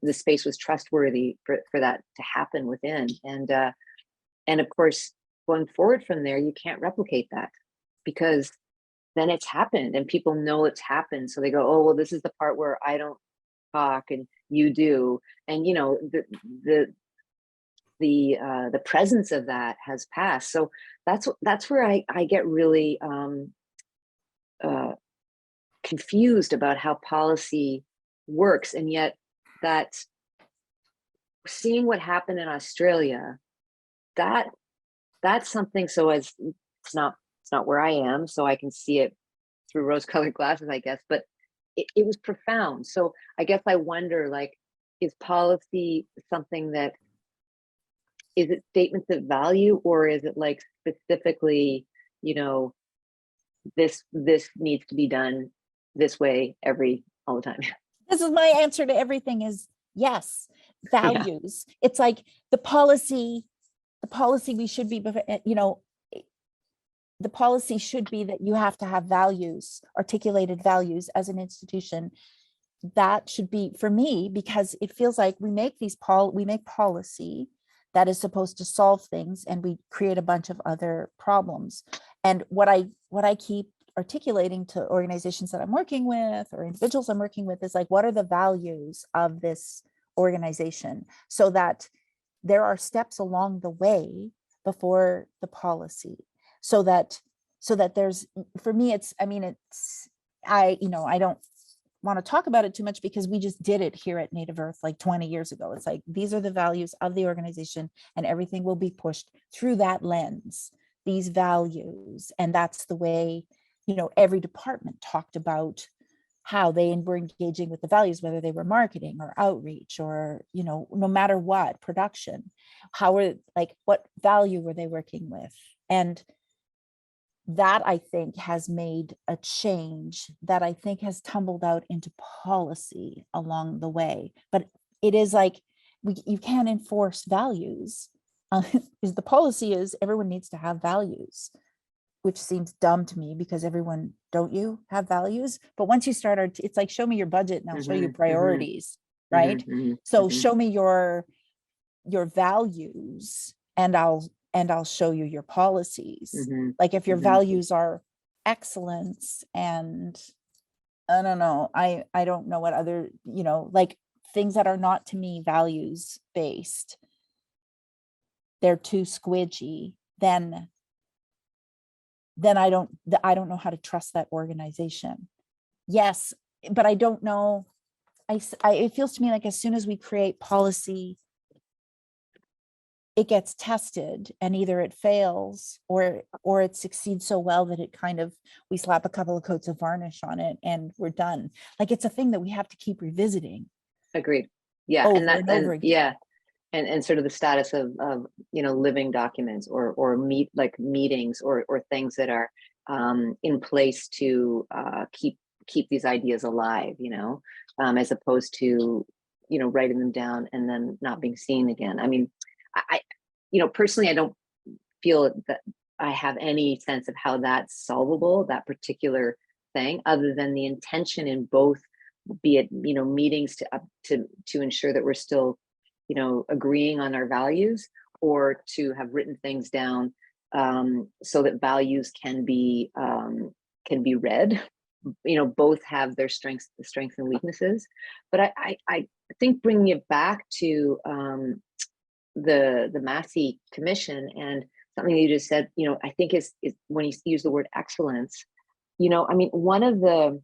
the space was trustworthy for that to happen within. And of course, going forward from there, you can't replicate that because then it's happened and people know it's happened. So they go, oh, well, this is the part where I don't talk and you do. And, the presence of that has passed. So that's where I get really confused about how policy works. And yet that seeing what happened in Australia, that's something. So as it's not where I am, so I can see it through rose-colored glasses, I guess, but it was profound. So I guess I wonder, like, is policy something that, is it statements of value, or is it like specifically, this needs to be done this way all the time? This is my answer to everything is yes, values. Yeah. It's like the policy we should be, the policy should be that you have to have values, articulated values as an institution. That should be, for me, because it feels like we make policy that is supposed to solve things and we create a bunch of other problems. And what I keep articulating to organizations that I'm working with or individuals I'm working with is like, what are the values of this organization, so that there are steps along the way before the policy, so that there's, for me, I don't want to talk about it too much because we just did it here at Native Earth like 20 years ago. It's like, these are the values of the organization and everything will be pushed through that lens, these values. And that's the way, every department talked about how they were engaging with the values, whether they were marketing or outreach or, no matter what, production, what value were they working with? And that, I think, has made a change that I think has tumbled out into policy along the way. But it is like, you can't enforce values. Is the policy is everyone needs to have values, which seems dumb to me because everyone, don't you have values? But once you start, it's like, show me your budget and I'll show you priorities, right? So show me your values and I'll show you your policies. Like if your values are excellence and I don't know, I don't know what other, like things that are not to me values based, they're too squidgy, then I don't know how to trust that organization. Yes, but I don't know. It feels to me like as soon as we create policy, it gets tested and either it fails or it succeeds so well that it kind of, we slap a couple of coats of varnish on it and we're done. Like it's a thing that we have to keep revisiting. Agreed. Yeah. Over and over again. Yeah. And sort of the status of living documents or meetings or things that are in place to keep these ideas alive, as opposed to writing them down and then not being seen again. I mean, I personally, I don't feel that I have any sense of how that's solvable, that particular thing, other than the intention in both, be it meetings to ensure that we're still agreeing on our values, or to have written things down so that values can be read. Both have their strengths and weaknesses. But I think bringing it back to the Massey Commission and something you just said, I think is when you use the word excellence, I mean, one of the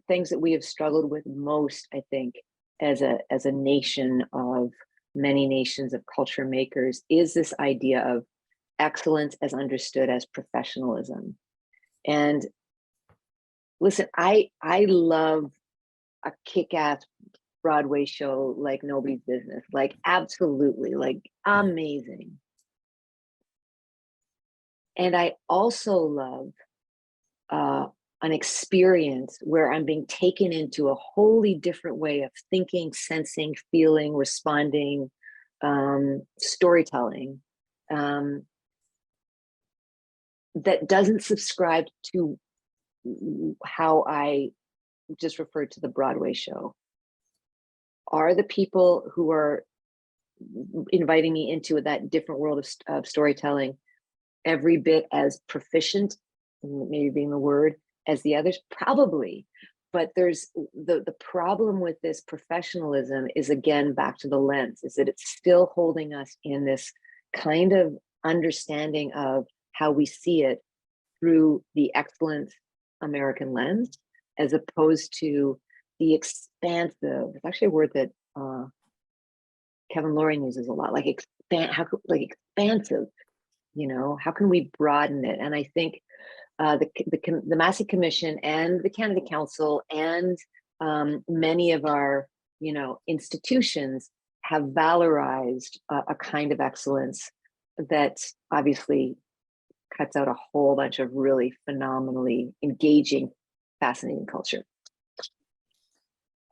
things that we have struggled with most, I think, as a nation of many nations of culture makers, is this idea of excellence as understood as professionalism. And listen, I love a kick-ass Broadway show like nobody's business, like absolutely, like amazing. And I also love an experience where I'm being taken into a wholly different way of thinking, sensing, feeling, responding, storytelling, that doesn't subscribe to how I just referred to the Broadway show. Are the people who are inviting me into that different world of storytelling every bit as proficient, maybe being the word, as the others? Probably. But there's the problem with this professionalism is, again, back to the lens, is that it's still holding us in this kind of understanding of how we see it through the excellent American lens, as opposed to the expansive. It's actually a word that Kevin Loring uses a lot, like expansive. How can we broaden it? And I think the Massey Commission and the Canada Council and many of our institutions have valorized a kind of excellence that obviously cuts out a whole bunch of really phenomenally engaging, fascinating culture.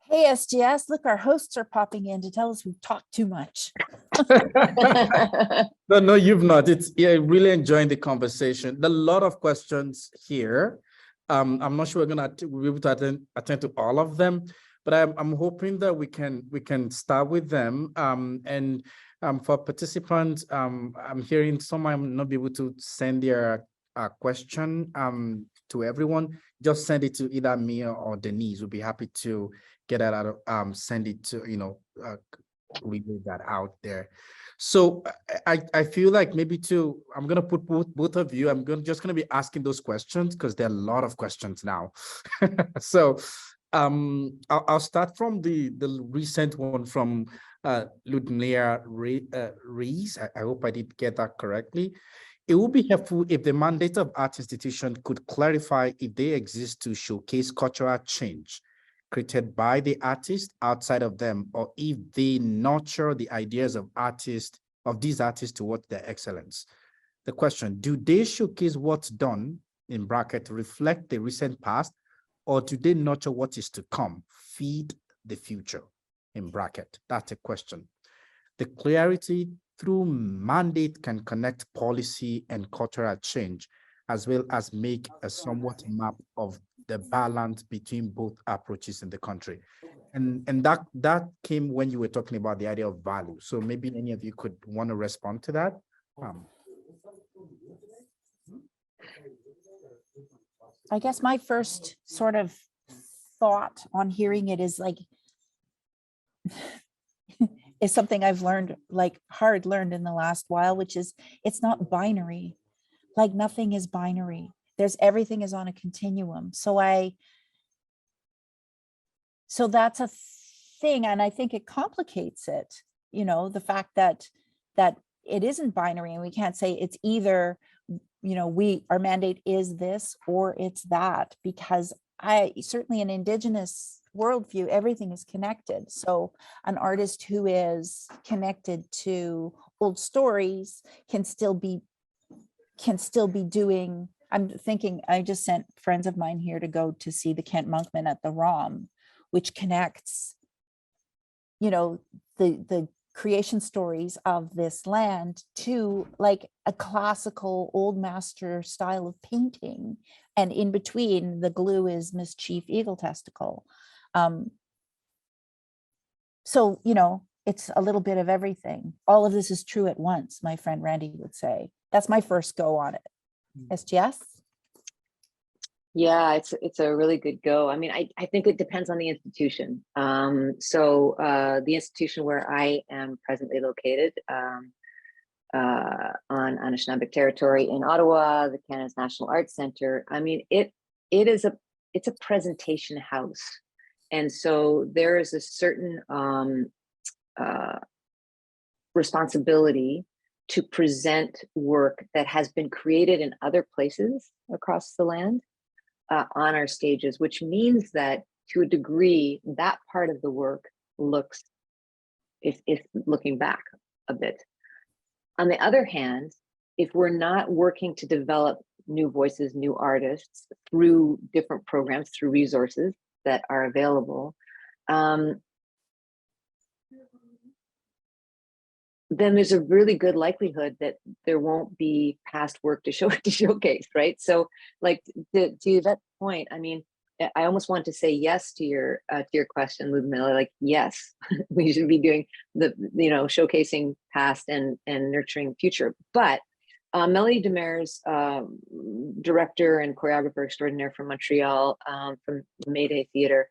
Hey, SGS, look, our hosts are popping in to tell us we've talked too much. No, you've not. Really enjoying the conversation. There are a lot of questions here. I'm not sure we're going to be able to attend to all of them, but I'm hoping that we can start with them. And for participants, I'm hearing some might not be able to send their question to everyone. Just send it to either me or Deniz. We'll be happy to get that out, send it to, read that out there. So I feel like maybe I'm going to put both of you, just going to be asking those questions because there are a lot of questions now. So I'll start from the recent one from Ludmila Rees. I hope I did get that correctly. It would be helpful if the mandate of art institution could clarify if they exist to showcase cultural change created by the artist outside of them, or if they nurture the ideas of these artists towards their excellence. The question, do they showcase what's done, in bracket, reflect the recent past, or do they nurture what is to come, feed the future, in bracket? That's a question. The clarity through mandate can connect policy and cultural change, as well as make a somewhat map of the balance between both approaches in the country. And that came when you were talking about the idea of value. So maybe any of you could want to respond to that. I guess my first sort of thought on hearing it is like, is something I've learned, like hard learned in the last while, which is it's not binary. Like nothing is binary. Everything is on a continuum. So that's a thing. And I think it complicates it, you know, the fact that it isn't binary, and we can't say it's either, you know, our mandate is this or it's that, because certainly in Indigenous worldview, everything is connected. So an artist who is connected to old stories can still be doing, I'm thinking, I just sent friends of mine here to go to see the Kent Monkman at the ROM, which connects, you know, the creation stories of this land to like a classical old master style of painting. And in between, the glue is Mischief Eagle Testicle. So, you know, it's a little bit of everything. All of this is true at once, my friend Randy would say. That's my first go on it. SGS? Yeah, it's a really good go. I mean, I think it depends on the institution. So the institution where I am presently located on Anishinaabeg territory in Ottawa, the Canada's National Arts Center. I mean, it's a presentation house, and so there is a certain responsibility to present work that has been created in other places across the land on our stages, which means that to a degree, that part of the work looks, if looking back a bit. On the other hand, if we're not working to develop new voices, new artists through different programs, through resources that are available, then there's a really good likelihood that there won't be past work to showcase, right? So, like to that point, I mean, I almost want to say yes to your question, Ludmilla. Like, yes, we should be doing showcasing past and nurturing future. But Melody Demers, director and choreographer extraordinaire from Montreal, from Mayday Theatre,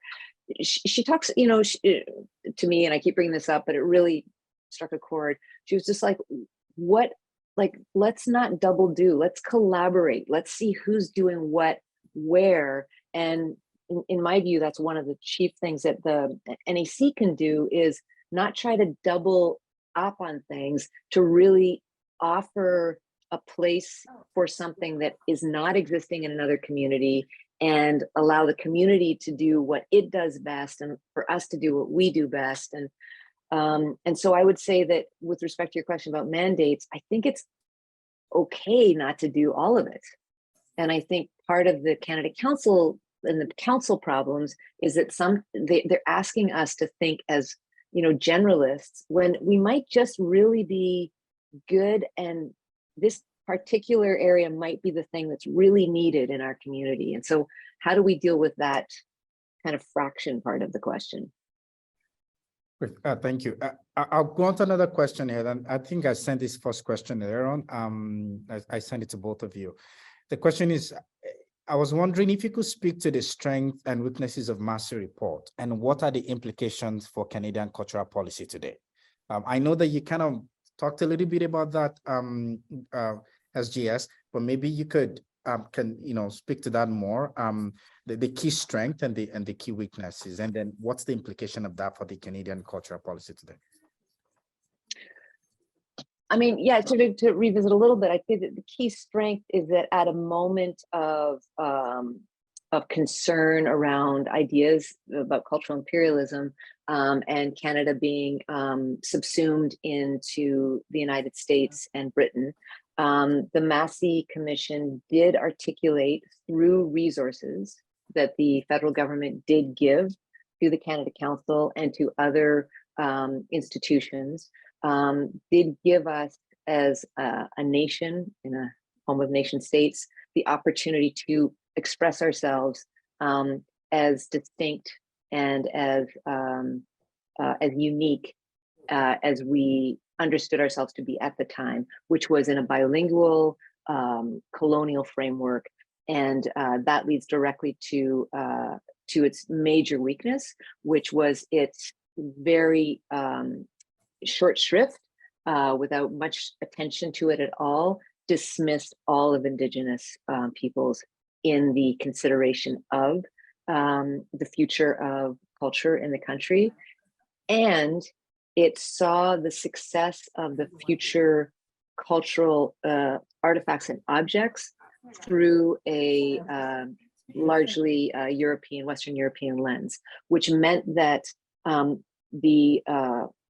she talks, to me, and I keep bringing this up, but it really struck a chord. She was just like, let's not double do, let's collaborate, let's see who's doing what, where. And in my view, that's one of the chief things that the NAC can do, is not try to double up on things, to really offer a place for something that is not existing in another community, and allow the community to do what it does best, and for us to do what we do best. And so I would say that with respect to your question about mandates, I think it's okay not to do all of it. And I think part of the Canada Council and the council problems is that they're asking us to think as, generalists, when we might just really be good, and this particular area might be the thing that's really needed in our community. And so how do we deal with that kind of fraction part of the question? Thank you. I'll go on to another question here. And I think I sent this first question earlier on. I sent it to both of you. The question is, I was wondering if you could speak to the strengths and weaknesses of Massey Report, and what are the implications for Canadian cultural policy today? I know that you kind of talked a little bit about that, SGS, but maybe you could speak to that more, the key strength and the key weaknesses, and then what's the implication of that for the Canadian cultural policy today? I mean, yeah, to revisit a little bit, I think that the key strength is that at a moment of concern around ideas about cultural imperialism, and Canada being subsumed into the United States and Britain, the Massey Commission did articulate through resources that the federal government did give to the Canada Council and to other institutions, did give us as a nation in a home of nation states the opportunity to express ourselves as distinct and as unique as we understood ourselves to be at the time, which was in a bilingual colonial framework. And that leads directly to its major weakness, which was its very short shrift, without much attention to it at all, dismissed all of Indigenous peoples in the consideration of the future of culture in the country. And it saw the success of the future cultural artifacts and objects through a largely Western European lens, which meant that the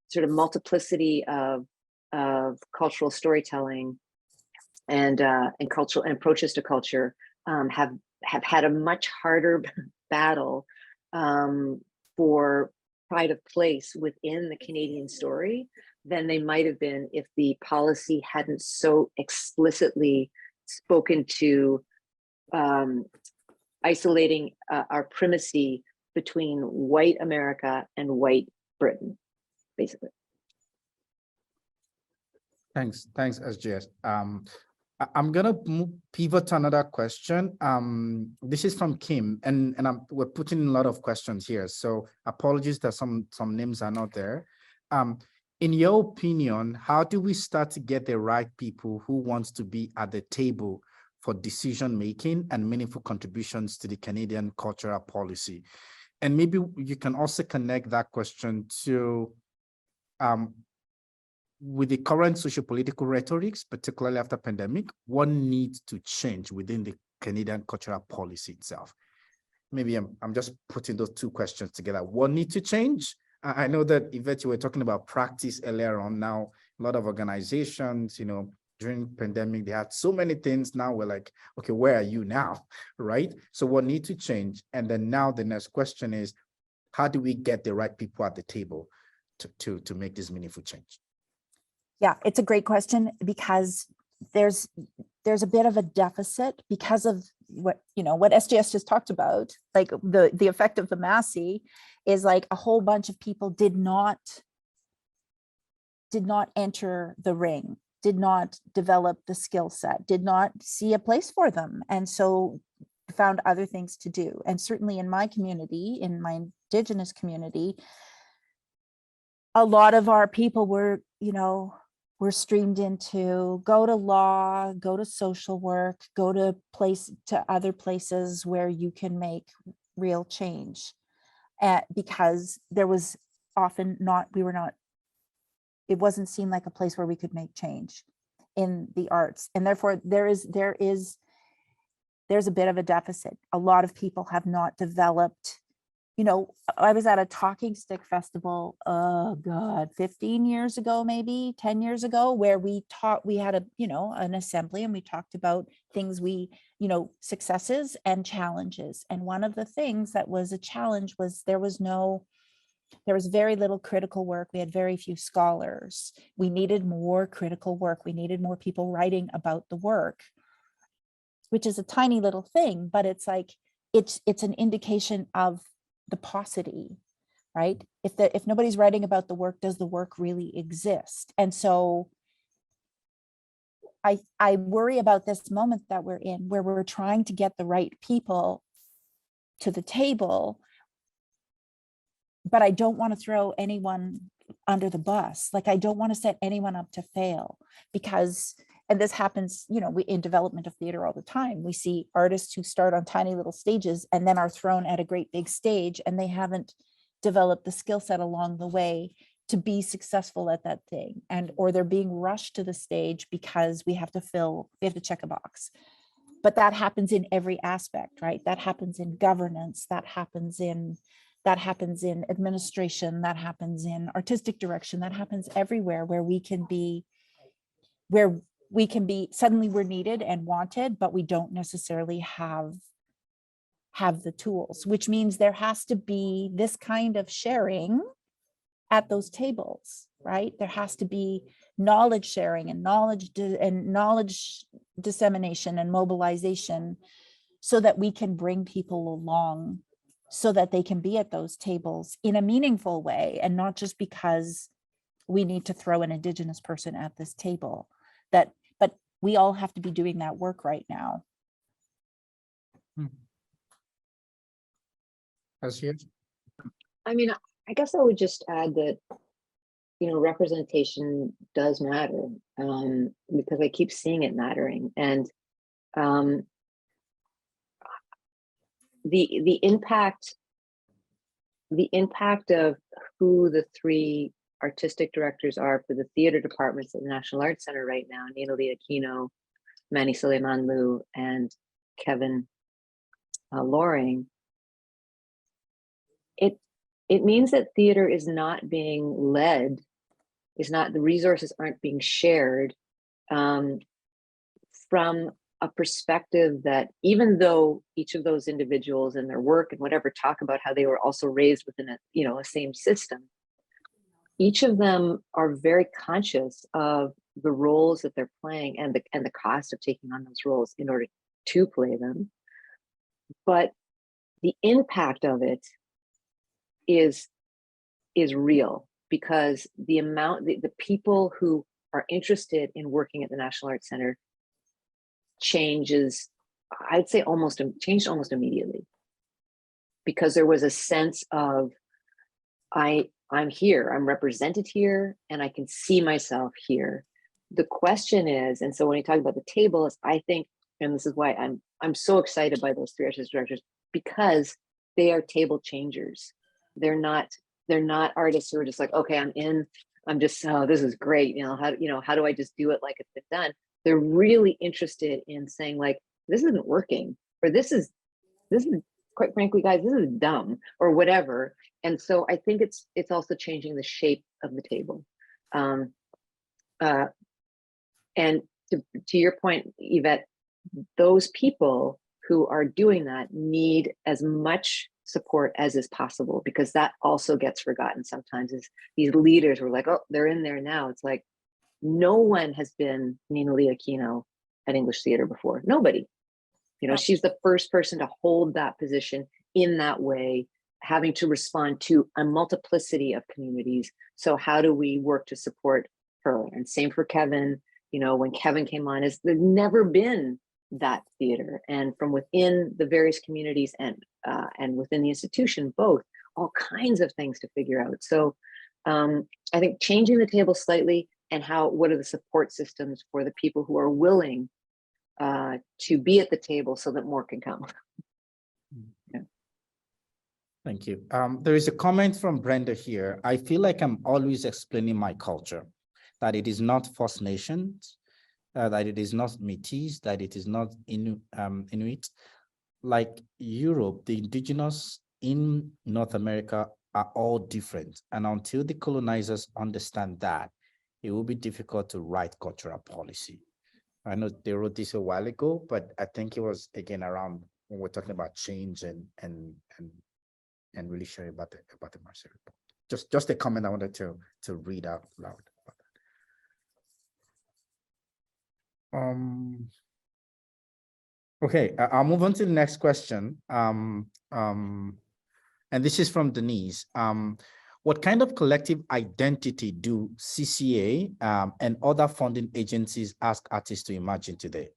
sort of multiplicity of cultural storytelling and cultural and approaches to culture have had a much harder battle for pride of place within the Canadian story than they might have been if the policy hadn't so explicitly spoken to isolating our primacy between white America and white Britain, basically. Thanks, SGS. I'm gonna pivot to another question. This is from Kim, and we're putting in a lot of questions here, so apologies that some names are not there. In your opinion, how do we start to get the right people who wants to be at the table for decision making and meaningful contributions to the Canadian cultural policy? And maybe you can also connect that question to with the current sociopolitical rhetorics, particularly after pandemic, what needs to change within the Canadian cultural policy itself? Maybe I'm just putting those two questions together. What needs to change? I know that Yvette, you were talking about practice earlier on. Now, a lot of organizations, during pandemic, they had so many things. Now we're like, okay, where are you now, right? So what needs to change? And then now the next question is, how do we get the right people at the table to make this meaningful change? Yeah, it's a great question, because there's a bit of a deficit because of what SGS just talked about. Like the effect of the Massey is like a whole bunch of people did not enter the ring, did not develop the skill set, did not see a place for them, and so found other things to do. And certainly in my community, in my Indigenous community, a lot of our people were streamed into go to law, go to social work, go to other places where you can make real change. Because there was often it wasn't seen like a place where we could make change in the arts. And therefore there's a bit of a deficit. A lot of people have not developed. I was at a talking stick festival, 15 years ago, maybe 10 years ago, where we had an assembly, and we talked about things successes and challenges. And one of the things that was a challenge was there was very little critical work. We had very few scholars. We needed more critical work. We needed more people writing about the work, which is a tiny little thing, but it's like, it's an indication of the paucity, right? If nobody's writing about the work, does the work really exist? And so I worry about this moment that we're in, where we're trying to get the right people to the table, but I don't want to throw anyone under the bus. Like, I don't want to set anyone up to fail, because, and this happens, in development of theater all the time. We see artists who start on tiny little stages and then are thrown at a great big stage, and they haven't developed the skill set along the way to be successful at that thing, or they're being rushed to the stage because we have to check a box. But that happens in every aspect, right? That happens in governance, that happens in administration, that happens in artistic direction, that happens everywhere, where we can be suddenly we're needed and wanted, but we don't necessarily have the tools, which means there has to be this kind of sharing at those tables, right? There has to be knowledge sharing and knowledge dissemination and mobilization so that we can bring people along so that they can be at those tables in a meaningful way and not just because we need to throw an Indigenous person at this table. But we all have to be doing that work right now. I mean, I guess I would just add that, you know, representation does matter, because I keep seeing it mattering. And the impact of who the three artistic directors are for the theater departments at the National Arts Center right now, Nina Leah Aquino, Manny Suleiman-Lu, and Kevin Loring, it means that theater is not being led, the resources aren't being shared from a perspective that, even though each of those individuals in their work and whatever talk about how they were also raised within a same system, each of them are very conscious of the roles that they're playing and the cost of taking on those roles in order to play them. But the impact of it is real, because the people who are interested in working at the National Arts Center changed almost immediately, because there was a sense of, I'm here, I'm represented here, and I can see myself here. The question is, and so when you talk about the table, is I think, and this is why I'm so excited by those three artistic directors, because they are table changers. They're not artists who are just like, okay, I'm just, oh, this is great. How do I just do it like it's been done? They're really interested in saying, like, this isn't working, or this is quite frankly, guys, this is dumb, or whatever. And so I think it's also changing the shape of the table. And to your point, Yvette, those people who are doing that need as much support as is possible, because that also gets forgotten sometimes. Is these leaders were like, oh, they're in there now. It's like, no one has been Nina Leah Aquino at English Theater before. Nobody. She's the first person to hold that position in that way, having to respond to a multiplicity of communities. So how do we work to support her? And same for Kevin. When Kevin came on, there's never been that theater, and from within the various communities and within the institution, both, all kinds of things to figure out. So I think changing the table slightly, and what are the support systems for the people who are willing to be at the table so that more can come. Yeah. Thank you. There is a comment from Brenda here. I feel like I'm always explaining my culture, that it is not First Nations, that it is not Métis, that it is not Inuit. Like Europe, the indigenous in North America are all different. And until the colonizers understand that, it will be difficult to write cultural policy. I know they wrote this a while ago, but I think it was again around when we're talking about change and really sharing about the Massey Report. Just a comment I wanted to read out loud about that. Okay, I'll move on to the next question. And this is from Deniz. What kind of collective identity do CCA and other funding agencies ask artists to imagine today?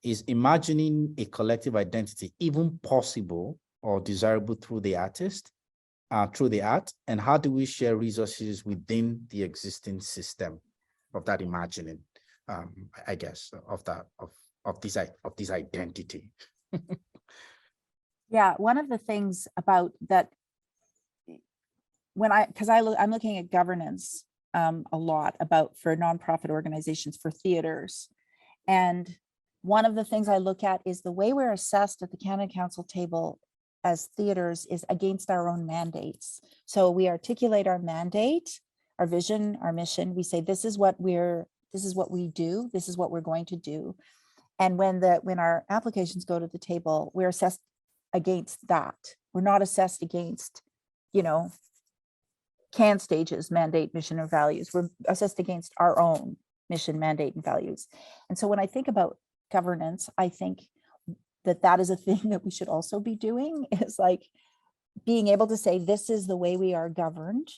Is imagining a collective identity even possible or desirable through the artist, through the art? And how do we share resources within the existing system of that imagining, I guess, of this identity? Yeah, one of the things about that, I'm looking at governance a lot for nonprofit organizations, for theaters. And one of the things I look at is the way we're assessed at the Canada Council table as theaters is against our own mandates. So we articulate our mandate, our vision, our mission. We say, this is what we do, this is what we're going to do. And when our applications go to the table, we're assessed against that. We're not assessed against, can stages mandate mission or values. We're assessed against our own mission, mandate, and values. And so when I think about governance, I think that that is a thing that we should also be doing, is like being able to say, this is the way we are governed,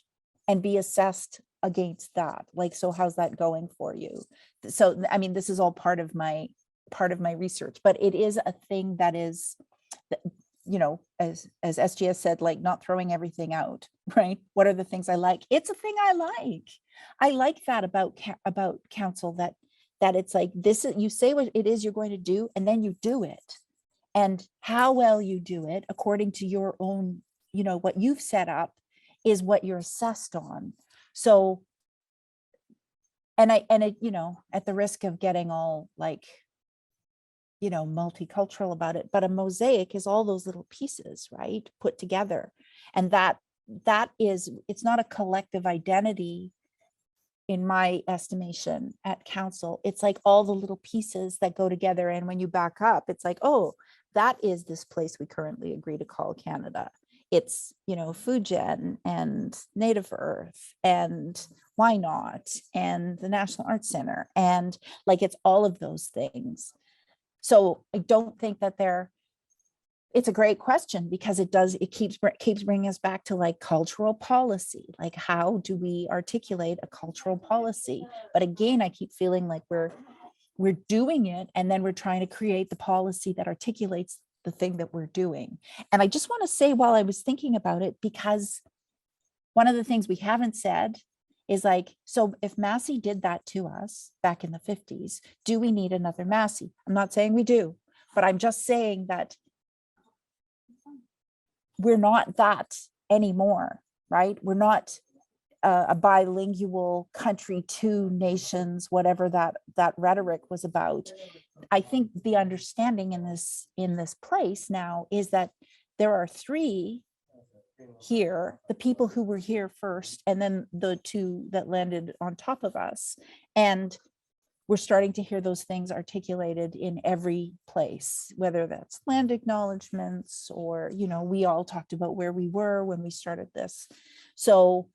and be assessed against that. Like, so how's that going for you? So, I mean, this is all part of my research, but it is a thing that is, you know, as SGS said, like not throwing everything out, right? What are the things I like? It's a thing I like. I like that about council, that it's like, this is, you say what it is you're going to do, and then you do it. And how well you do it according to your own, you know, what you've set up is what you're assessed on. So, and it, you know, at the risk of getting all like, you know, multicultural about it, but a mosaic is all those little pieces, right, put together. And that is, it's not a collective identity in my estimation at council. It's like all the little pieces that go together. And when you back up, it's like, oh, that is this place we currently agree to call Canada. It's, you know, FUJEN and Native Earth and Why Not and the National Arts Center. And like, it's all of those things. So I don't think that it's a great question, because it keeps bringing us back to like cultural policy. Like, how do we articulate a cultural policy? But again, I keep feeling like we're doing it, and then we're trying to create the policy that articulates the thing that we're doing. And I just want to say, while I was thinking about it, because one of the things we haven't said is like, so if Massey did that to us back in the 50s, do we need another Massey? I'm not saying we do, but I'm just saying that we're not that anymore, right? We're not a bilingual country, two nations, whatever that rhetoric was about. I think the understanding in this place now is that there are three here, the people who were here first, and then the two that landed on top of us. And we're starting to hear those things articulated in every place, whether that's land acknowledgements or, you know, we all talked about where we were when we started this. So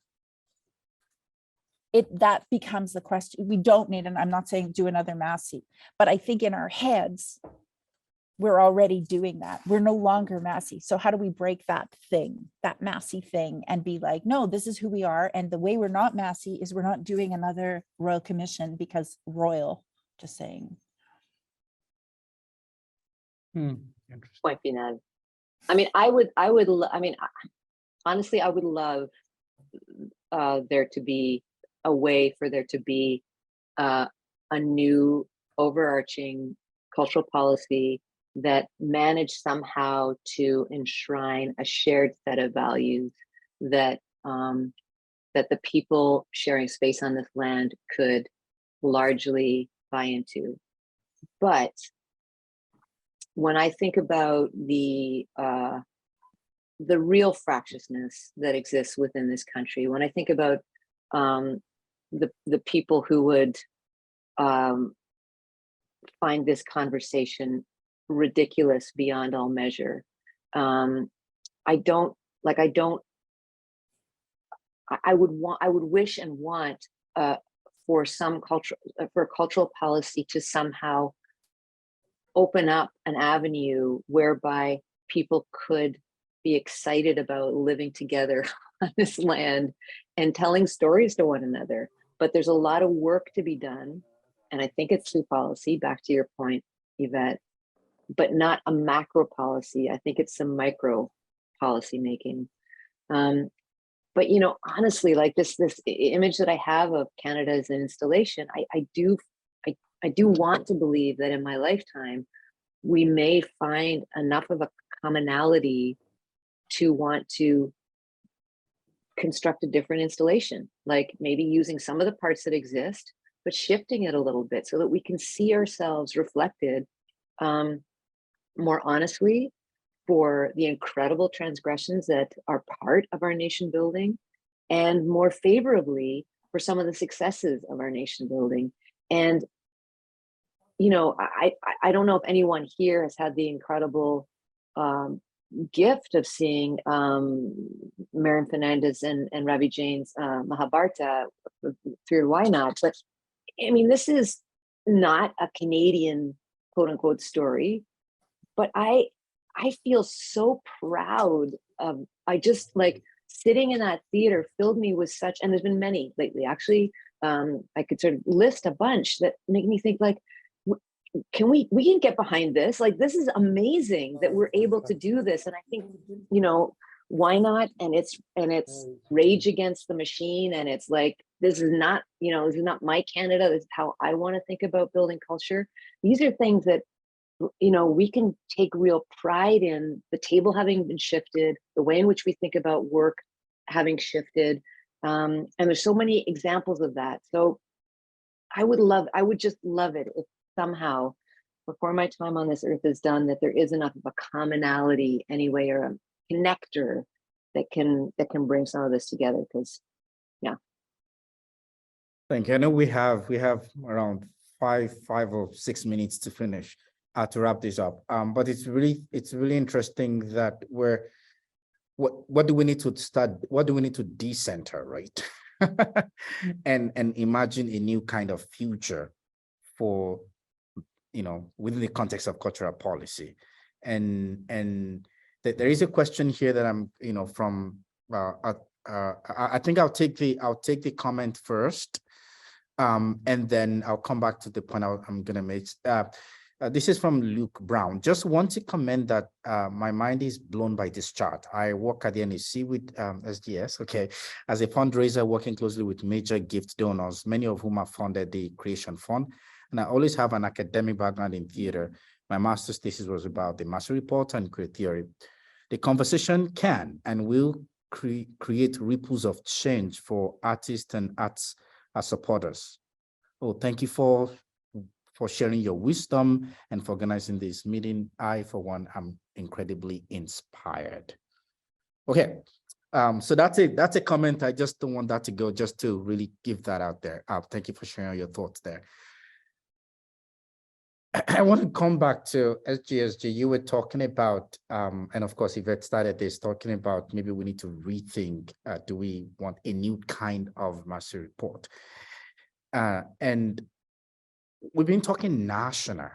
that becomes the question. We don't need, and I'm not saying do another Massey, but I think in our heads, we're already doing that. We're no longer Massey. So how do we break that thing, that Massey thing, and be like, no, this is who we are. And the way we're not Massey is we're not doing another Royal Commission because royal, just saying. Point being that, I mean, honestly, I would love there to be a way for there to be a new overarching cultural policy that managed somehow to enshrine a shared set of values that that the people sharing space on this land could largely buy into. But when I think about the real fractiousness that exists within this country, when I think about the people who would find this conversation ridiculous beyond all measure, I would wish and want for cultural policy to somehow open up an avenue whereby people could be excited about living together on this land and telling stories to one another. But there's a lot of work to be done. And I think it's through policy, back to your point, Yvette, but not a macro policy. I think it's some micro policy making. But, you know, honestly, like this image that I have of Canada as an installation, I do want to believe that in my lifetime, we may find enough of a commonality to want to construct a different installation, like maybe using some of the parts that exist, but shifting it a little bit so that we can see ourselves reflected more honestly for the incredible transgressions that are part of our nation building, and more favorably for some of the successes of our nation building. And, you know, I don't know if anyone here has had the incredible gift of seeing Mariam Fernandez and Ravi Jain's Mahabharata through Why Not. But I mean, this is not a Canadian quote unquote story, but I feel so proud of, I just like sitting in that theater filled me with such, and there's been many lately actually. I could sort of list a bunch that make me think like, we can get behind this. Like, this is amazing that we're able to do this. And I think, you know, Why Not? And it's Rage Against the Machine. And it's like, this is not, you know, this is not my Canada. This is how I want to think about building culture. These are things that, you know, we can take real pride in, the table having been shifted, the way in which we think about work having shifted. And there's so many examples of that. So I would just love it if somehow before my time on this earth is done, that there is enough of a commonality anyway, or a connector that can bring some of this together. Because yeah. Thank you. I know we have around five or 6 minutes to finish to wrap this up. But it's really interesting that what do we need to start? What do we need to decenter, right? and imagine a new kind of future for, you know, within the context of cultural policy. And there is a question here that I'm, you know, from I think I'll take the comment first, and then I'll come back to the point I'm going to make. This is from Luke Brown. Just want to comment that my mind is blown by this chart. I work at the NEC with SDS, okay, as a fundraiser working closely with major gift donors, many of whom have funded the Creation Fund. And I always have an academic background in theater. My master's thesis was about the Massey Report and queer theory. The conversation can and will create ripples of change for artists and arts supporters. Oh, thank you for sharing your wisdom and for organizing this meeting. I, for one, am incredibly inspired. Okay, so that's a comment. I just don't want that to go, just to really give that out there. Thank you for sharing your thoughts there. I want to come back to SGSG. You were talking about, and of course, Yvette started this, talking about maybe we need to rethink, do we want a new kind of Massey Report? And we've been talking national.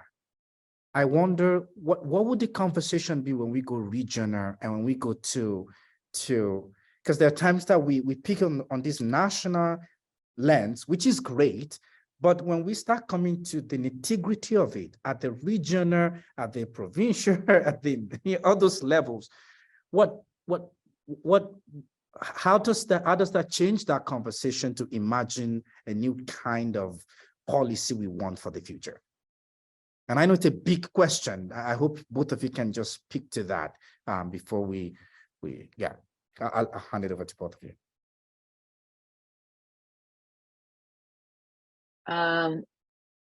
I wonder what would the conversation be when we go regional and when we go to because there are times that we pick on this national lens, which is great, but when we start coming to the nitty-gritty of it at the regional, at the provincial, at the all those levels, how does that change that conversation to imagine a new kind of policy we want for the future? And I know it's a big question. I hope both of you can just speak to that before we I'll hand it over to both of you.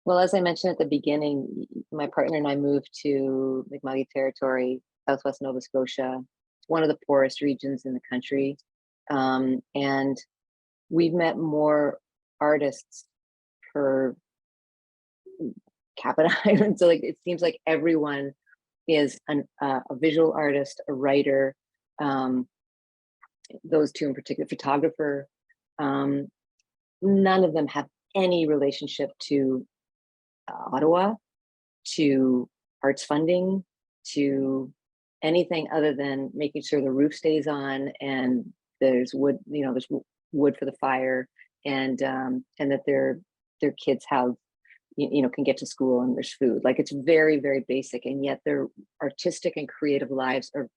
Well, as I mentioned at the beginning, my partner and I moved to Mi'kmaq territory, Southwest Nova Scotia. It's one of the poorest regions in the country. And we've met more artists per capita. So like, it seems like everyone is a visual artist, a writer, those two in particular, photographer. None of them have any relationship to Ottawa, to arts funding, to anything other than making sure the roof stays on and there's wood, you know, there's wood for the fire, and that their kids have, you know, can get to school and there's food. Like, it's very, very basic, and yet their artistic and creative lives are,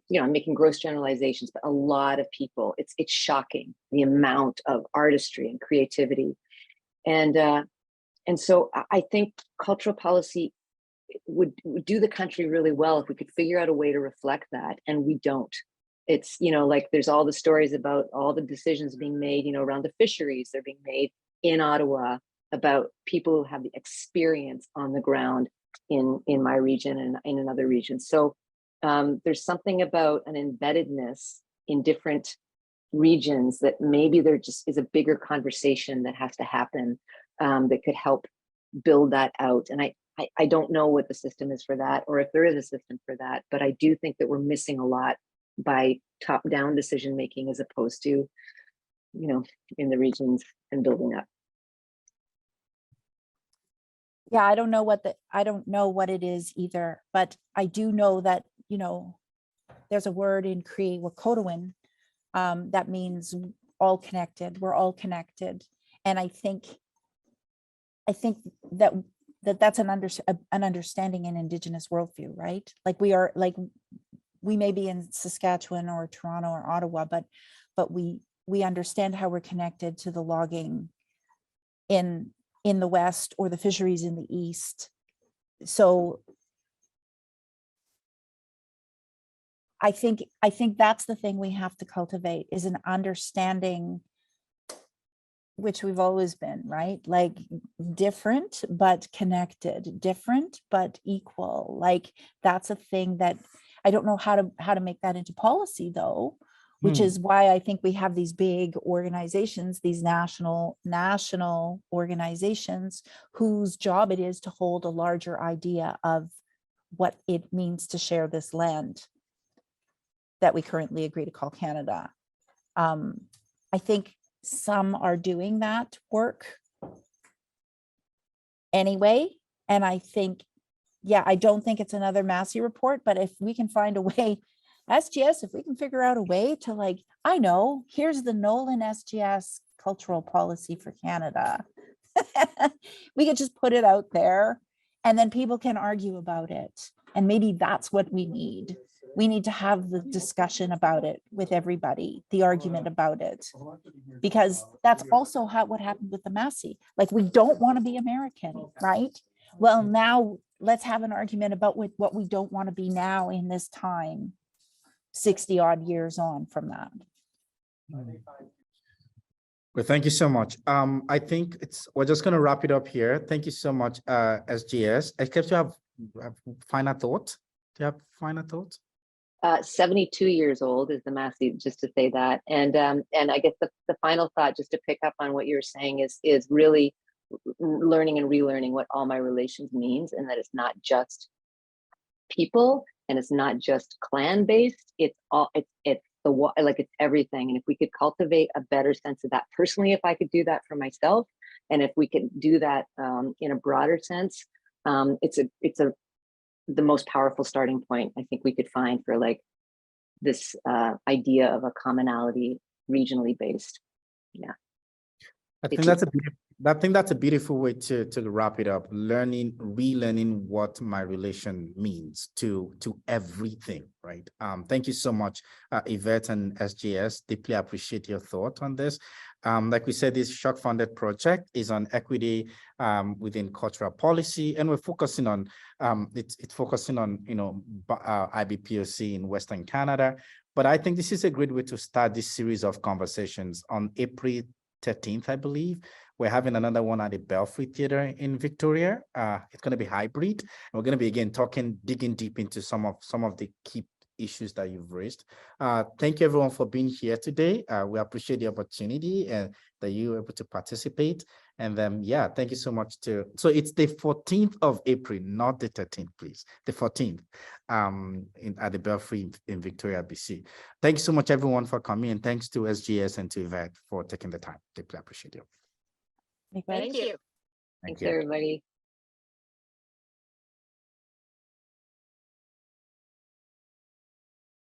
you know, I'm making gross generalizations, but a lot of people, it's shocking the amount of artistry and creativity. And so I think cultural policy would do the country really well if we could figure out a way to reflect that, and we don't. It's, you know, like there's all the stories about all the decisions being made, you know, around the fisheries, they're being made in Ottawa about people who have the experience on the ground in my region and in other regions. So there's something about an embeddedness in different regions that maybe there just is a bigger conversation that has to happen that could help build that out. And I don't know what the system is for that, or if there is a system for that, but I do think that we're missing a lot by top-down decision making as opposed to, you know, in the regions and building up. Yeah, I don't know what it is either, but I do know that, you know, there's a word in Cree, Wakotowin, that means all connected. We're all connected, and I think that's an understanding in Indigenous worldview, right? Like we may be in Saskatchewan or Toronto or Ottawa, but we understand how we're connected to the logging in the West or the fisheries in the East. So I think that's the thing we have to cultivate, is an understanding, which we've always been, right? Like different but connected, different but equal. Like that's a thing that I don't know how to make that into policy though, which is why I think we have these big organizations, these national organizations whose job it is to hold a larger idea of what it means to share this land that we currently agree to call Canada. I think some are doing that work anyway. And I think, yeah, I don't think it's another Massey report, but if we can find a way, SGS, if we can figure out a way to, like, I know, here's the Nolan SGS cultural policy for Canada. We could just put it out there and then people can argue about it. And maybe that's what we need. We need to have the discussion about it with everybody, the argument about it, because that's also what happened with the Massey. Like, we don't want to be American, right? Well, now let's have an argument about what we don't want to be now in this time, 60 odd years on from that. Well, thank you so much. I think we're just going to wrap it up here. Thank you so much, SGS. Except you have final thought. Do you have final thoughts? 72 years old is the Massey, just to say that. And I guess the final thought, just to pick up on what you're saying, is really learning and relearning what all my relations means, and that it's not just people and it's not just clan based. It's everything. And if we could cultivate a better sense of that personally, if I could do that for myself, and if we could do that in a broader sense, it's the most powerful starting point I think we could find for like this idea of a commonality regionally based. Yeah. I think that's a beautiful way to wrap it up. Relearning what my relation means to everything, right? Thank you so much, Yvette and SGS. Deeply appreciate your thought on this. Like we said, this SHRC-funded project is on equity within cultural policy, and we're focusing on it's focusing on IBPOC in Western Canada. But I think this is a great way to start this series of conversations. On April 13th, I believe, we're having another one at the Belfry Theatre in Victoria. It's going to be hybrid. And we're going to be again digging deep into some of the key issues that you've raised. Thank you everyone for being here today. We appreciate the opportunity and that you were able to participate. And then, yeah, thank you so much so it's the 14th of April, not the 13th, please. The 14th at the Belfry in Victoria, BC. Thank you so much everyone for coming, and thanks to SGS and to Yvette for taking the time. Deeply appreciate you. Thank you. Thanks everybody.